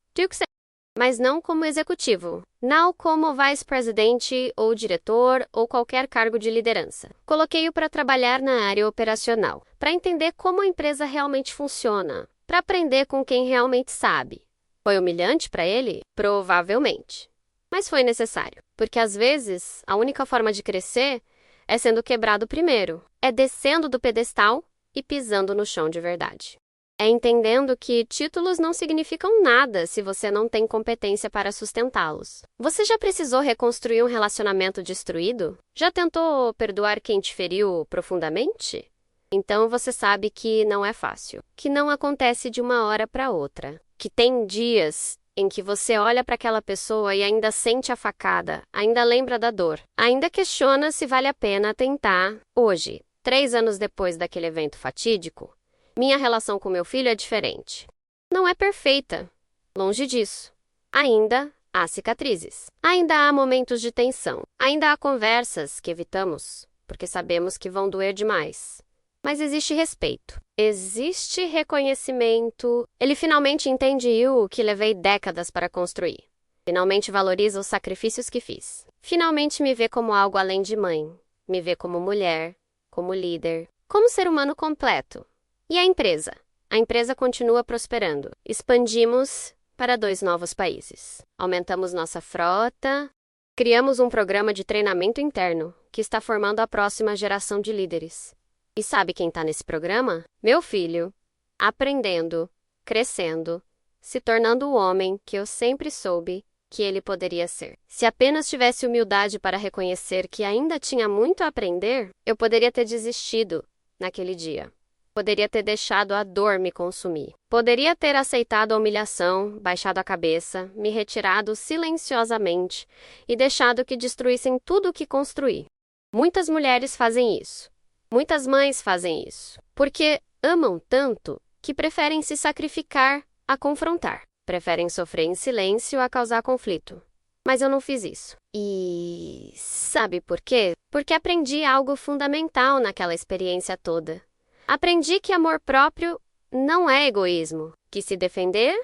Mas não como executivo, não como vice-presidente ou diretor ou qualquer cargo de liderança. Coloquei-o para trabalhar na área operacional, para entender como a empresa realmente funciona, para aprender com quem realmente sabe. Foi humilhante para ele? Provavelmente. Mas foi necessário, porque às vezes a única forma de crescer é sendo quebrado primeiro, é descendo do pedestal e pisando no chão de verdade. É entendendo que títulos não significam nada se você não tem competência para sustentá-los. Você já precisou reconstruir um relacionamento destruído? Já tentou perdoar quem te feriu profundamente? Então você sabe que não é fácil, que não acontece de uma hora para outra, que tem dias em que você olha para aquela pessoa e ainda sente a facada, ainda lembra da dor, ainda questiona se vale a pena tentar. Hoje, 3 anos depois daquele evento fatídico, minha relação com meu filho é diferente. Não é perfeita, longe disso. Ainda há cicatrizes, ainda há momentos de tensão, ainda há conversas que evitamos, porque sabemos que vão doer demais. Mas existe respeito, existe reconhecimento. Ele finalmente entende o que levei décadas para construir. Finalmente valoriza os sacrifícios que fiz. Finalmente me vê como algo além de mãe. Me vê como mulher, como líder, como ser humano completo. E a empresa? A empresa continua prosperando. Expandimos para 2 novos países. Aumentamos nossa frota. Criamos um programa de treinamento interno que está formando a próxima geração de líderes. E sabe quem está nesse programa? Meu filho, aprendendo, crescendo, se tornando o homem que eu sempre soube que ele poderia ser. Se apenas tivesse humildade para reconhecer que ainda tinha muito a aprender, eu poderia ter desistido naquele dia. Poderia ter deixado a dor me consumir. Poderia ter aceitado a humilhação, baixado a cabeça, me retirado silenciosamente e deixado que destruíssem tudo o que construí. Muitas mulheres fazem isso. Muitas mães fazem isso, porque amam tanto que preferem se sacrificar a confrontar. Preferem sofrer em silêncio a causar conflito. Mas eu não fiz isso. E sabe por quê? Porque aprendi algo fundamental naquela experiência toda. Aprendi que amor próprio não é egoísmo, que se defender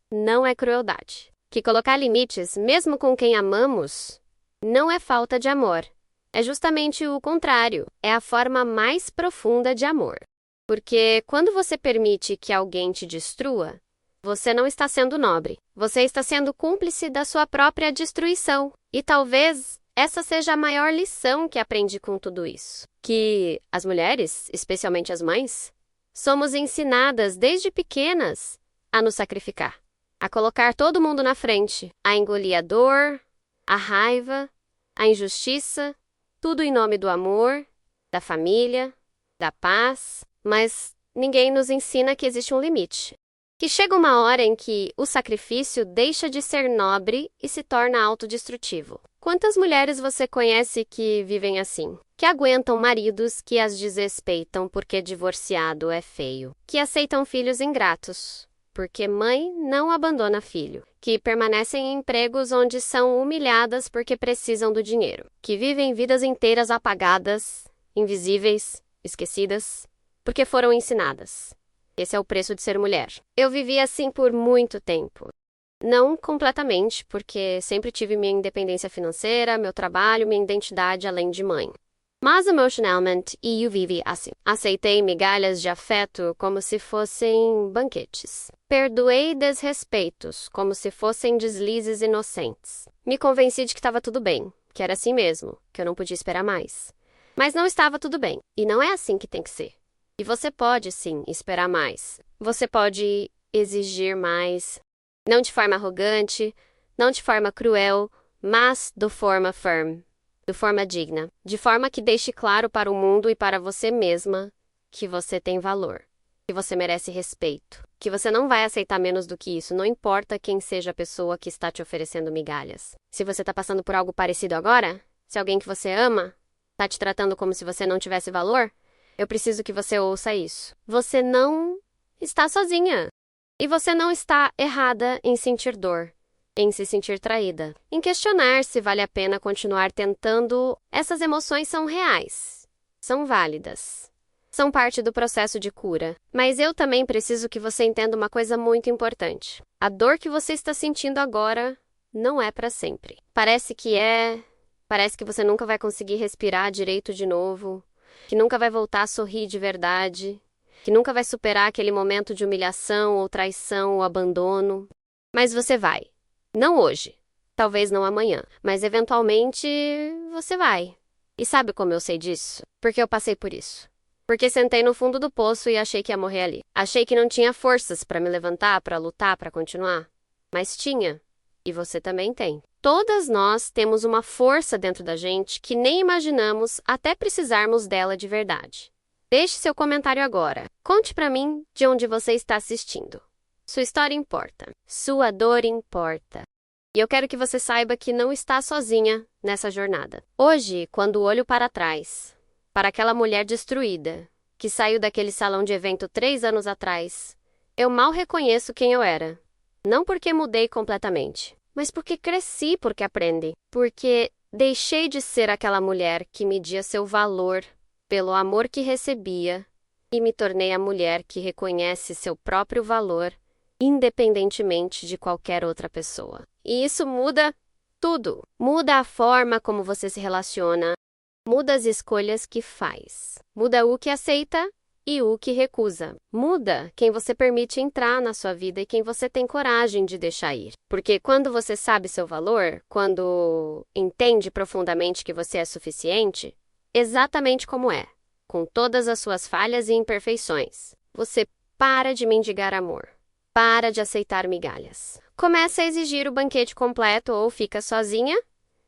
não é crueldade, que colocar limites, mesmo com quem amamos, não é falta de amor. É justamente o contrário, é a forma mais profunda de amor. Porque quando você permite que alguém te destrua, Você não está sendo nobre. Você está sendo cúmplice da sua própria destruição. E talvez essa seja a maior lição que aprendi com tudo isso. Que as mulheres, especialmente as mães, somos ensinadas desde pequenas a nos sacrificar, a colocar todo mundo na frente, a engolir a dor, a raiva, a injustiça, tudo em nome do amor, da família, da paz, mas ninguém nos ensina que existe um limite. Que chega uma hora em que o sacrifício deixa de ser nobre e se torna autodestrutivo. Quantas mulheres você conhece que vivem assim? Que aguentam maridos que as desrespeitam porque divorciado é feio. Que aceitam filhos ingratos, porque mãe não abandona filho. Que permanecem em empregos onde são humilhadas porque precisam do dinheiro. Que vivem vidas inteiras apagadas, invisíveis, esquecidas, porque foram ensinadas. Esse é o preço de ser mulher. Eu vivi assim por muito tempo. Não completamente, porque sempre tive minha independência financeira, meu trabalho, minha identidade além de mãe. Mas emocionalmente, eu vivi assim. Aceitei migalhas de afeto como se fossem banquetes. Perdoei desrespeitos como se fossem deslizes inocentes. Me convenci de que estava tudo bem, que era assim mesmo, que eu não podia esperar mais. Mas não estava tudo bem, e não é assim que tem que ser. E você pode, sim, esperar mais. Você pode exigir mais. Não de forma arrogante, não de forma cruel, mas de forma firme, de forma digna. De forma que deixe claro para o mundo e para você mesma que você tem valor, que você merece respeito, que você não vai aceitar menos do que isso, não importa quem seja a pessoa que está te oferecendo migalhas. Se você está passando por algo parecido agora, se alguém que você ama está te tratando como se você não tivesse valor, eu preciso que você ouça isso. Você não está sozinha. E você não está errada em sentir dor, em se sentir traída, em questionar se vale a pena continuar tentando. Essas emoções são reais, são válidas, são parte do processo de cura. Mas eu também preciso que você entenda uma coisa muito importante. A dor que você está sentindo agora não é para sempre. Parece que você nunca vai conseguir respirar direito de novo, que nunca vai voltar a sorrir de verdade, que nunca vai superar aquele momento de humilhação ou traição ou abandono. Mas você vai. Não hoje, talvez não amanhã, mas eventualmente você vai. E sabe como eu sei disso? Porque eu passei por isso. Porque sentei no fundo do poço e achei que ia morrer ali. Achei que não tinha forças para me levantar, para lutar, para continuar. Mas tinha. E você também tem. Todas nós temos uma força dentro da gente que nem imaginamos até precisarmos dela de verdade. Deixe seu comentário agora. Conte pra mim de onde você está assistindo. Sua história importa. Sua dor importa. E eu quero que você saiba que não está sozinha nessa jornada. Hoje, quando olho para trás, para aquela mulher destruída, que saiu daquele salão de evento 3 anos atrás, eu mal reconheço quem eu era. Não porque mudei completamente, mas porque cresci, porque aprendi. Porque deixei de ser aquela mulher que media seu valor pelo amor que recebia e me tornei a mulher que reconhece seu próprio valor, independentemente de qualquer outra pessoa. E isso muda tudo. Muda a forma como você se relaciona, muda as escolhas que faz, muda o que aceita e o que recusa. Muda quem você permite entrar na sua vida e quem você tem coragem de deixar ir. Porque quando você sabe seu valor, quando entende profundamente que você é suficiente, exatamente como é, com todas as suas falhas e imperfeições, você para de mendigar amor, para de aceitar migalhas. Começa a exigir o banquete completo ou fica sozinha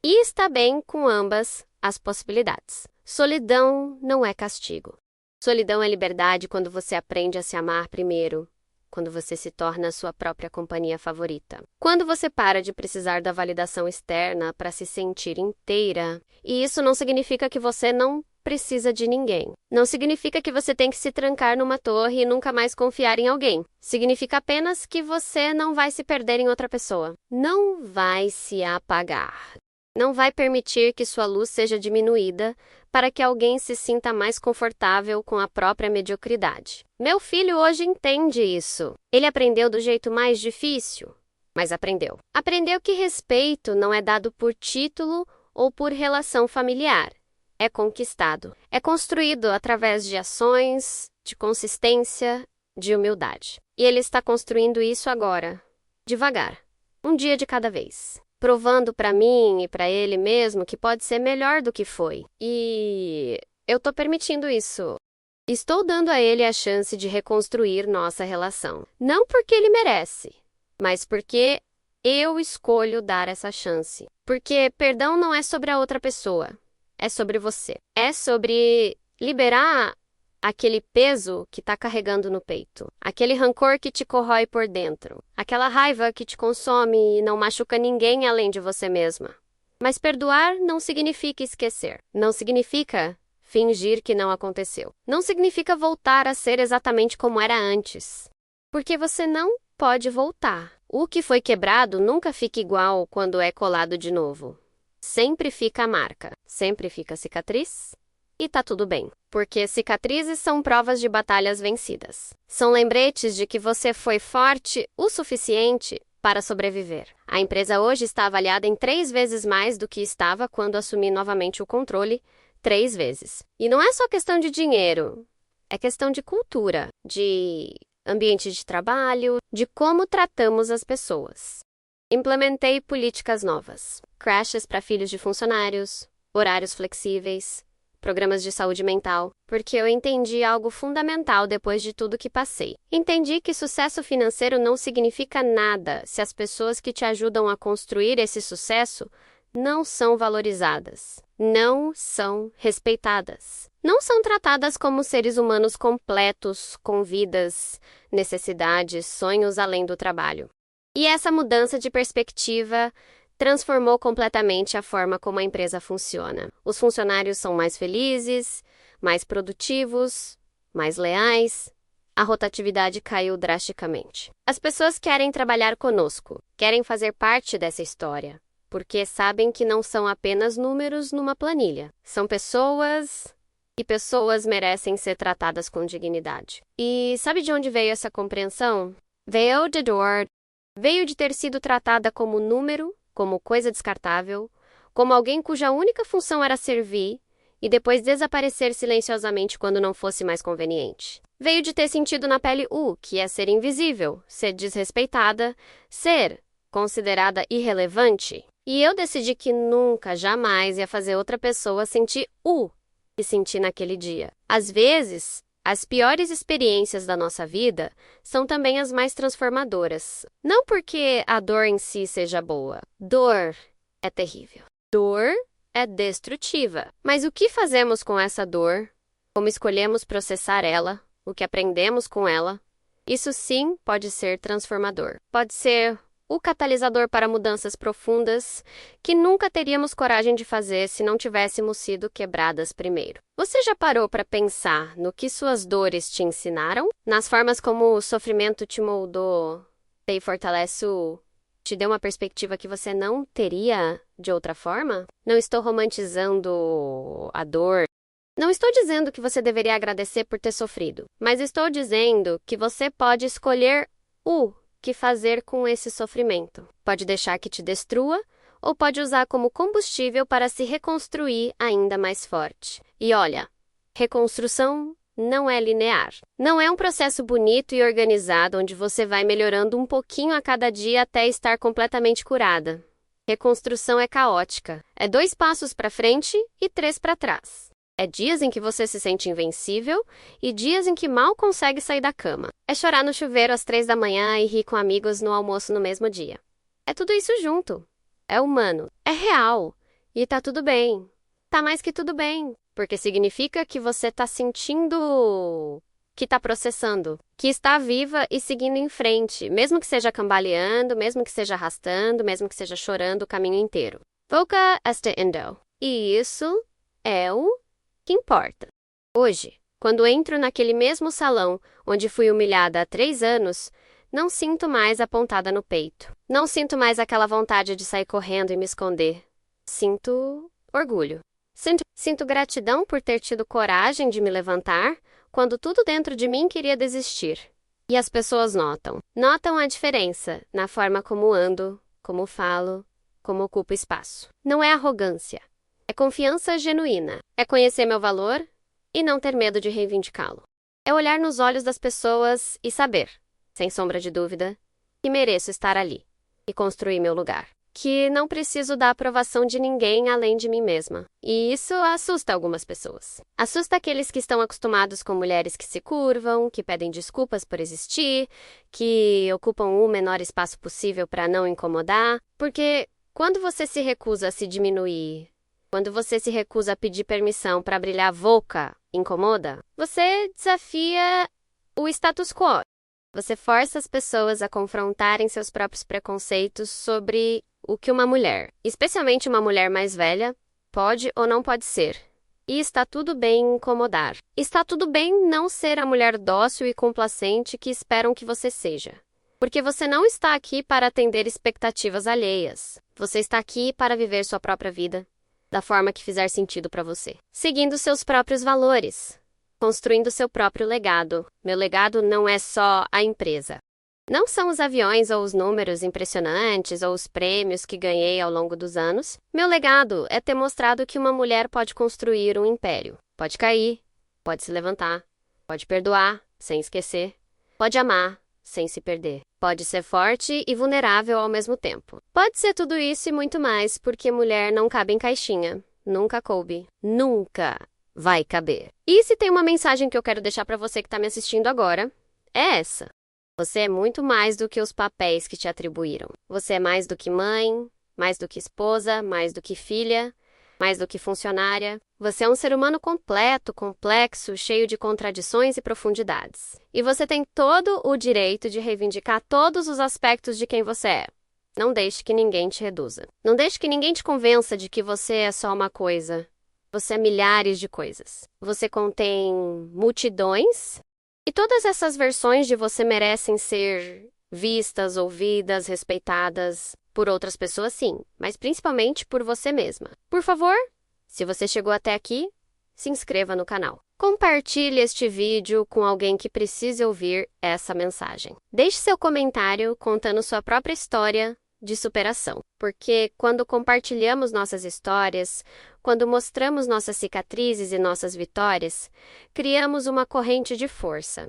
e está bem com ambas as possibilidades. Solidão não é castigo. Solidão é liberdade quando você aprende a se amar primeiro, quando você se torna a sua própria companhia favorita. Quando você para de precisar da validação externa para se sentir inteira. E isso não significa que você não precisa de ninguém. Não significa que você tem que se trancar numa torre e nunca mais confiar em alguém. Significa apenas que você não vai se perder em outra pessoa. Não vai se apagar. Não vai permitir que sua luz seja diminuída para que alguém se sinta mais confortável com a própria mediocridade. Meu filho hoje entende isso. Ele aprendeu do jeito mais difícil, mas aprendeu. Aprendeu que respeito não é dado por título ou por relação familiar. É conquistado. É construído através de ações, de consistência, de humildade. E ele está construindo isso agora, devagar, um dia de cada vez, provando para mim e para ele mesmo que pode ser melhor do que foi. E eu tô permitindo isso. Estou dando a ele a chance de reconstruir nossa relação. Não porque ele merece, mas porque eu escolho dar essa chance. Porque perdão não é sobre a outra pessoa, é sobre você. É sobre liberar aquele peso que está carregando no peito, aquele rancor que te corrói por dentro, aquela raiva que te consome e não machuca ninguém além de você mesma. Mas perdoar não significa esquecer, não significa fingir que não aconteceu, não significa voltar a ser exatamente como era antes, porque você não pode voltar. O que foi quebrado nunca fica igual quando é colado de novo. Sempre fica a marca, sempre fica a cicatriz. E tá tudo bem, porque cicatrizes são provas de batalhas vencidas. São lembretes de que você foi forte o suficiente para sobreviver. A empresa hoje está avaliada em 3 vezes mais do que estava quando assumi novamente o controle, 3 vezes. E não é só questão de dinheiro, é questão de cultura, de ambiente de trabalho, de como tratamos as pessoas. Implementei políticas novas, creches para filhos de funcionários, horários flexíveis, programas de saúde mental, porque eu entendi algo fundamental depois de tudo que passei. Entendi que sucesso financeiro não significa nada se as pessoas que te ajudam a construir esse sucesso não são valorizadas, não são respeitadas, não são tratadas como seres humanos completos, com vidas, necessidades, sonhos além do trabalho. E essa mudança de perspectiva transformou completamente a forma como a empresa funciona. Os funcionários são mais felizes, mais produtivos, mais leais. A rotatividade caiu drasticamente. As pessoas querem trabalhar conosco, querem fazer parte dessa história, porque sabem que não são apenas números numa planilha. São pessoas, e pessoas merecem ser tratadas com dignidade. E sabe de onde veio essa compreensão? Veio de dor, veio de ter sido tratada como número, como coisa descartável, como alguém cuja única função era servir e depois desaparecer silenciosamente quando não fosse mais conveniente. Veio de ter sentido na pele o que é ser invisível, ser desrespeitada, ser considerada irrelevante. E eu decidi que nunca, jamais ia fazer outra pessoa sentir o que senti naquele dia. Às vezes, as piores experiências da nossa vida são também as mais transformadoras. Não porque a dor em si seja boa. Dor é terrível. Dor é destrutiva. Mas o que fazemos com essa dor? Como escolhemos processar ela? O que aprendemos com ela? Isso sim pode ser transformador. Pode ser o catalisador para mudanças profundas que nunca teríamos coragem de fazer se não tivéssemos sido quebradas primeiro. Você já parou para pensar no que suas dores te ensinaram? Nas formas como o sofrimento te moldou, te fortalece, te deu uma perspectiva que você não teria de outra forma? Não estou romantizando a dor. Não estou dizendo que você deveria agradecer por ter sofrido, mas estou dizendo que você pode escolher o que fazer com esse sofrimento. Pode deixar que te destrua ou pode usar como combustível para se reconstruir ainda mais forte. E olha, reconstrução não é linear. Não é um processo bonito e organizado onde você vai melhorando um pouquinho a cada dia até estar completamente curada. Reconstrução é caótica. É 2 passos para frente e 3 para trás. É dias em que você se sente invencível e dias em que mal consegue sair da cama. É chorar no chuveiro às 3 da manhã e rir com amigos no almoço no mesmo dia. É tudo isso junto. É humano. É real. E tá tudo bem. Tá mais que tudo bem. Porque significa que você tá sentindo, que tá processando, que está viva e seguindo em frente, mesmo que seja cambaleando, mesmo que seja arrastando, mesmo que seja chorando o caminho inteiro. Voca este indo. E isso é o que importa. Hoje, quando entro naquele mesmo salão onde fui humilhada há 3 anos, não sinto mais a pontada no peito. Não sinto mais aquela vontade de sair correndo e me esconder. Sinto orgulho. Sinto gratidão por ter tido coragem de me levantar quando tudo dentro de mim queria desistir. E as pessoas notam. Notam a diferença na forma como ando, como falo, como ocupo espaço. Não é arrogância. É confiança genuína. É conhecer meu valor e não ter medo de reivindicá-lo. É olhar nos olhos das pessoas e saber. sem sombra de dúvida, que mereço estar ali e construir meu lugar. Que não preciso da aprovação de ninguém além de mim mesma. E isso assusta algumas pessoas. Assusta aqueles que estão acostumados com mulheres que se curvam, que pedem desculpas por existir, que ocupam o menor espaço possível para não incomodar. Porque quando você se recusa a se diminuir, quando você se recusa a pedir permissão para brilhar louca, incomoda, você desafia o status quo. Você força as pessoas a confrontarem seus próprios preconceitos sobre o que uma mulher, especialmente uma mulher mais velha, pode ou não pode ser. E está tudo bem incomodar. Está tudo bem não ser a mulher dócil e complacente que esperam que você seja. Porque você não está aqui para atender expectativas alheias. Você está aqui para viver sua própria vida, da forma que fizer sentido para você. Seguindo seus próprios valores. Construindo seu próprio legado. Meu legado não é só a empresa. Não são os aviões ou os números impressionantes ou os prêmios que ganhei ao longo dos anos. Meu legado é ter mostrado que uma mulher pode construir um império. Pode cair, pode se levantar, pode perdoar, sem esquecer, pode amar, sem se perder. Pode ser forte e vulnerável ao mesmo tempo. Pode ser tudo isso e muito mais, porque mulher não cabe em caixinha. Nunca coube. Nunca vai caber. E se tem uma mensagem que eu quero deixar para você que está me assistindo agora, é essa. Você é muito mais do que os papéis que te atribuíram. Você é mais do que mãe, mais do que esposa, mais do que filha, mais do que funcionária. Você é um ser humano completo, complexo, cheio de contradições e profundidades. E você tem todo o direito de reivindicar todos os aspectos de quem você é. Não deixe que ninguém te reduza. Não deixe que ninguém te convença de que você é só uma coisa. Você é milhares de coisas. Você contém multidões. E todas essas versões de você merecem ser vistas, ouvidas, respeitadas por outras pessoas, sim, mas principalmente por você mesma. Por favor, se você chegou até aqui, se inscreva no canal. Compartilhe este vídeo com alguém que precise ouvir essa mensagem. Deixe seu comentário contando sua própria história de superação, porque quando compartilhamos nossas histórias, quando mostramos nossas cicatrizes e nossas vitórias, criamos uma corrente de força.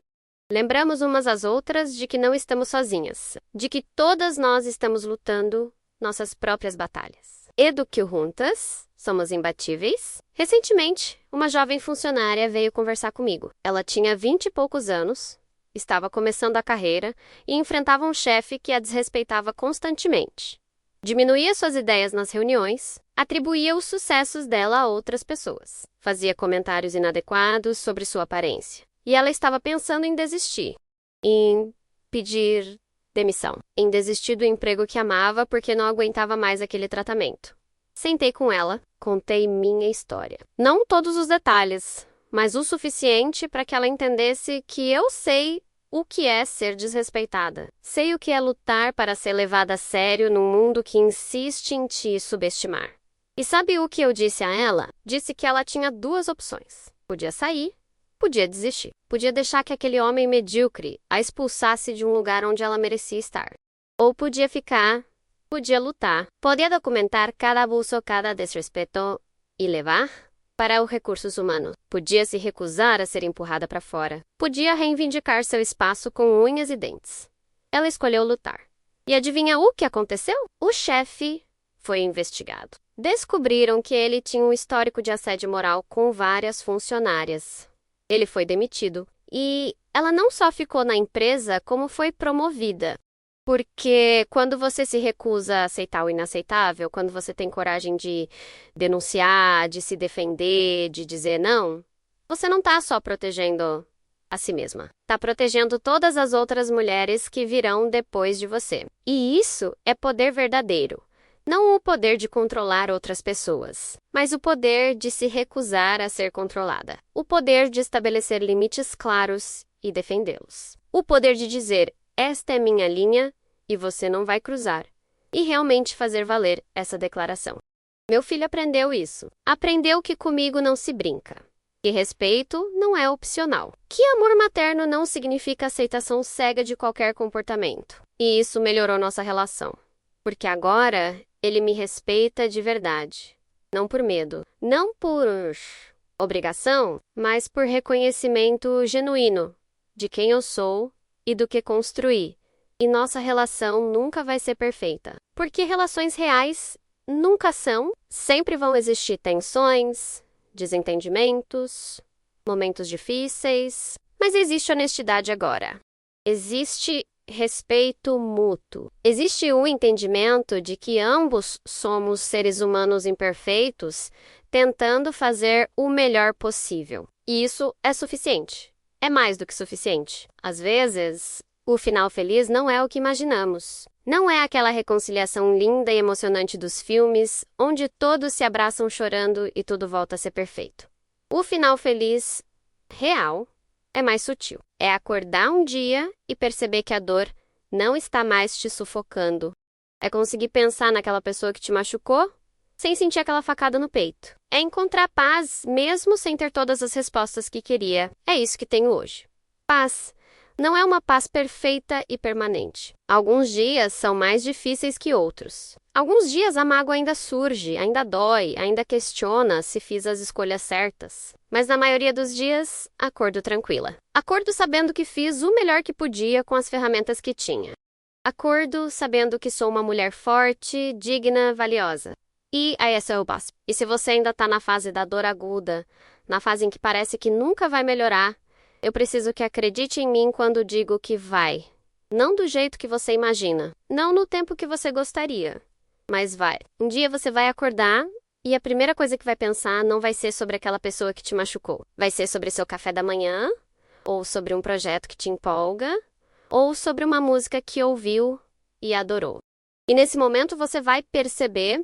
Lembramos umas às outras de que não estamos sozinhas, de que todas nós estamos lutando nossas próprias batalhas. E do que juntas somos imbatíveis. Recentemente, uma jovem funcionária veio conversar comigo. Ela tinha 20 e poucos anos, estava começando a carreira e enfrentava um chefe que a desrespeitava constantemente. Diminuía suas ideias nas reuniões, atribuía os sucessos dela a outras pessoas, fazia comentários inadequados sobre sua aparência. E ela estava pensando em desistir, em pedir demissão, em desistir do emprego que amava porque não aguentava mais aquele tratamento. Sentei com ela, contei minha história. Não todos os detalhes, mas o suficiente para que ela entendesse que eu sei o que é ser desrespeitada. Sei o que é lutar para ser levada a sério num mundo que insiste em te subestimar. E sabe o que eu disse a ela? Disse que ela tinha duas opções. Podia sair, podia desistir. Podia deixar que aquele homem medíocre a expulsasse de um lugar onde ela merecia estar. Ou podia ficar, podia lutar, podia documentar cada abuso, cada desrespeito e levar para os recursos humanos. Podia se recusar a ser empurrada para fora. Podia reivindicar seu espaço com unhas e dentes. Ela escolheu lutar. E adivinha o que aconteceu? O chefe foi investigado. Descobriram que ele tinha um histórico de assédio moral com várias funcionárias. Ele foi demitido. E ela não só ficou na empresa, como foi promovida. Porque quando você se recusa a aceitar o inaceitável, quando você tem coragem de denunciar, de se defender, de dizer não, você não está só protegendo a si mesma. Está protegendo todas as outras mulheres que virão depois de você. E isso é poder verdadeiro. Não o poder de controlar outras pessoas, mas o poder de se recusar a ser controlada. O poder de estabelecer limites claros e defendê-los. O poder de dizer, esta é minha linha e você não vai cruzar. E realmente fazer valer essa declaração. Meu filho aprendeu isso. Aprendeu que comigo não se brinca. Que respeito não é opcional. Que amor materno não significa aceitação cega de qualquer comportamento. E isso melhorou nossa relação. Porque agora ele me respeita de verdade. Não por medo. Não por obrigação, mas por reconhecimento genuíno de quem eu sou e do que construir. E nossa relação nunca vai ser perfeita. Porque relações reais nunca são, sempre vão existir tensões, desentendimentos, momentos difíceis, mas existe honestidade agora. Existe respeito mútuo. Existe o entendimento de que ambos somos seres humanos imperfeitos, tentando fazer o melhor possível. E isso é suficiente. É mais do que suficiente. Às vezes, o final feliz não é o que imaginamos. Não é aquela reconciliação linda e emocionante dos filmes, onde todos se abraçam chorando e tudo volta a ser perfeito. O final feliz, real, é mais sutil. É acordar um dia e perceber que a dor não está mais te sufocando. É conseguir pensar naquela pessoa que te machucou, sem sentir aquela facada no peito. É encontrar paz mesmo sem ter todas as respostas que queria. É isso que tenho hoje. Paz. Não é uma paz perfeita e permanente. Alguns dias são mais difíceis que outros. Alguns dias a mágoa ainda surge, ainda dói, ainda questiona se fiz as escolhas certas. Mas na maioria dos dias, acordo tranquila. Acordo sabendo que fiz o melhor que podia com as ferramentas que tinha. Acordo sabendo que sou uma mulher forte, digna, valiosa. E aí esse é o básico. E se você ainda está na fase da dor aguda, na fase em que parece que nunca vai melhorar, eu preciso que acredite em mim quando digo que vai. Não do jeito que você imagina, não no tempo que você gostaria, mas vai. Um dia você vai acordar e a primeira coisa que vai pensar não vai ser sobre aquela pessoa que te machucou. Vai ser sobre seu café da manhã, ou sobre um projeto que te empolga, ou sobre uma música que ouviu e adorou. E nesse momento você vai perceber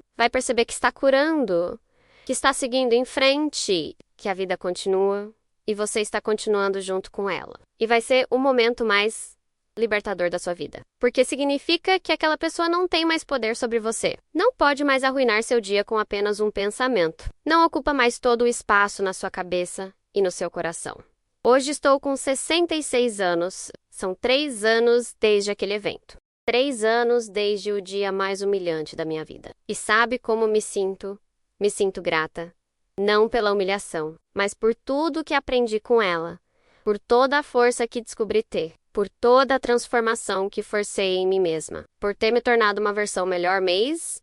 que está curando, que está seguindo em frente, que a vida continua. E você está continuando junto com ela. E vai ser o momento mais libertador da sua vida. Porque significa que aquela pessoa não tem mais poder sobre você. Não pode mais arruinar seu dia com apenas um pensamento. Não ocupa mais todo o espaço na sua cabeça e no seu coração. Hoje estou com 66 anos. São 3 anos desde aquele evento. 3 anos desde o dia mais humilhante da minha vida. E sabe como me sinto? Me sinto grata. Não pela humilhação, mas por tudo que aprendi com ela, por toda a força que descobri ter, por toda a transformação que forcei em mim mesma, por ter me tornado uma versão melhor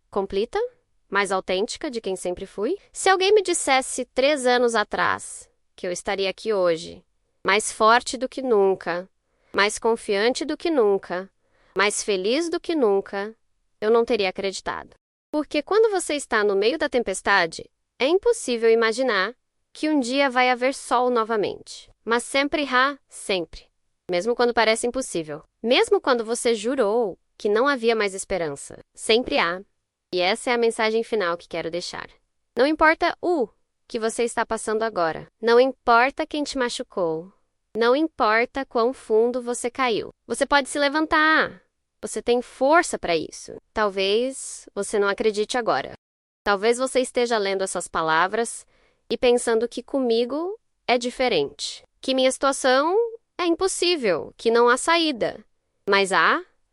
completa, mais autêntica de quem sempre fui. Se alguém me dissesse 3 anos atrás que eu estaria aqui hoje, mais forte do que nunca, mais confiante do que nunca, mais feliz do que nunca, eu não teria acreditado. Porque quando você está no meio da tempestade, é impossível imaginar que um dia vai haver sol novamente. Mas sempre há, sempre. Mesmo quando parece impossível. Mesmo quando você jurou que não havia mais esperança. Sempre há. E essa é a mensagem final que quero deixar. Não importa o que você está passando agora. Não importa quem te machucou. Não importa quão fundo você caiu. Você pode se levantar. Você tem força para isso. Talvez você não acredite agora. Talvez você esteja lendo essas palavras e pensando que comigo é diferente, que minha situação é impossível, que não há saída. Mas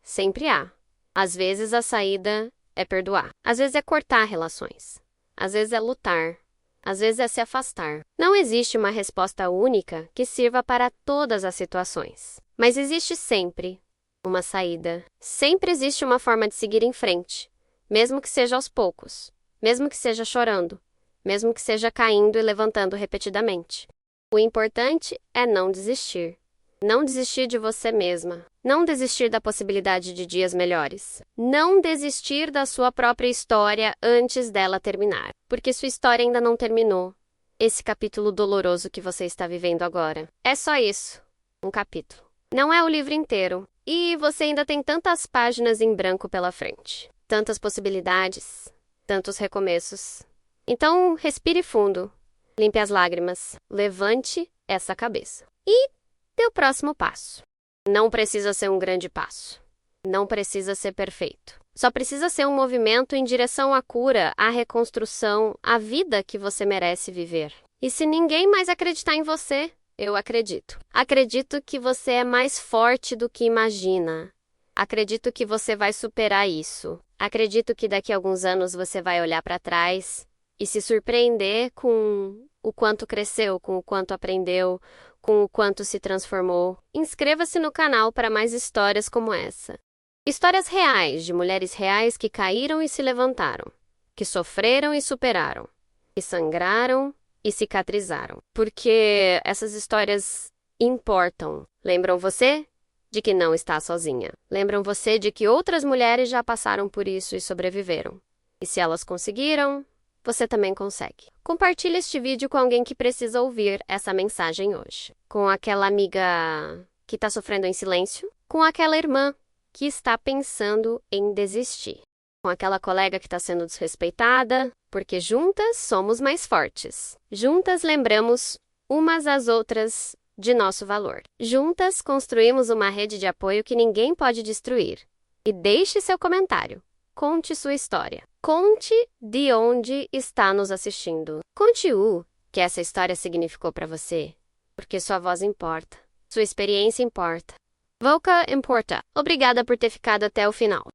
sempre há. Às vezes a saída é perdoar. Às vezes é cortar relações. Às vezes é lutar. Às vezes é se afastar. Não existe uma resposta única que sirva para todas as situações. Mas existe sempre uma saída. Sempre existe uma forma de seguir em frente, mesmo que seja aos poucos. Mesmo que seja chorando, mesmo que seja caindo e levantando repetidamente. O importante é não desistir. Não desistir de você mesma. Não desistir da possibilidade de dias melhores. Não desistir da sua própria história antes dela terminar. Porque sua história ainda não terminou. Esse capítulo doloroso que você está vivendo agora. É só isso. Um capítulo. Não é o livro inteiro. E você ainda tem tantas páginas em branco pela frente. Tantas possibilidades. Tantos recomeços. Então, respire fundo, limpe as lágrimas, levante essa cabeça e dê o próximo passo. Não precisa ser um grande passo. Não precisa ser perfeito. Só precisa ser um movimento em direção à cura, à reconstrução, à vida que você merece viver. E se ninguém mais acreditar em você, eu acredito. Acredito que você é mais forte do que imagina. Acredito que você vai superar isso. Acredito que daqui a alguns anos você vai olhar para trás e se surpreender com o quanto cresceu, com o quanto aprendeu, com o quanto se transformou. Inscreva-se no canal para mais histórias como essa. Histórias reais de mulheres reais que caíram e se levantaram, que sofreram e superaram, que sangraram e cicatrizaram. Porque essas histórias importam. Lembram você de que não está sozinha. Lembram você de que outras mulheres já passaram por isso e sobreviveram. E se elas conseguiram, você também consegue. Compartilhe este vídeo com alguém que precisa ouvir essa mensagem hoje. Com aquela amiga que está sofrendo em silêncio, com aquela irmã que está pensando em desistir, com aquela colega que está sendo desrespeitada, porque juntas somos mais fortes. Juntas lembramos umas às outras de nosso valor. Juntas construímos uma rede de apoio que ninguém pode destruir. E deixe seu comentário. Conte sua história. Conte de onde está nos assistindo. Conte o que essa história significou para você, porque sua voz importa. Sua experiência importa. Voca importa. Obrigada por ter ficado até o final.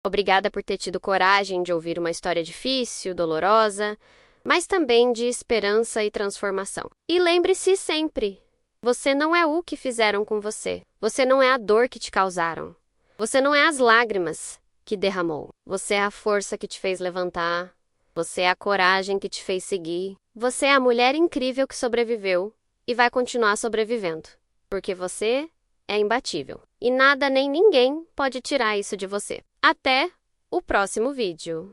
Obrigada por ter tido coragem de ouvir uma história difícil, dolorosa, mas também de esperança e transformação. E lembre-se sempre, você não é o que fizeram com você. Você não é a dor que te causaram. Você não é as lágrimas que derramou. Você é a força que te fez levantar. Você é a coragem que te fez seguir. Você é a mulher incrível que sobreviveu e vai continuar sobrevivendo, porque você é imbatível. E nada nem ninguém pode tirar isso de você. Até o próximo vídeo.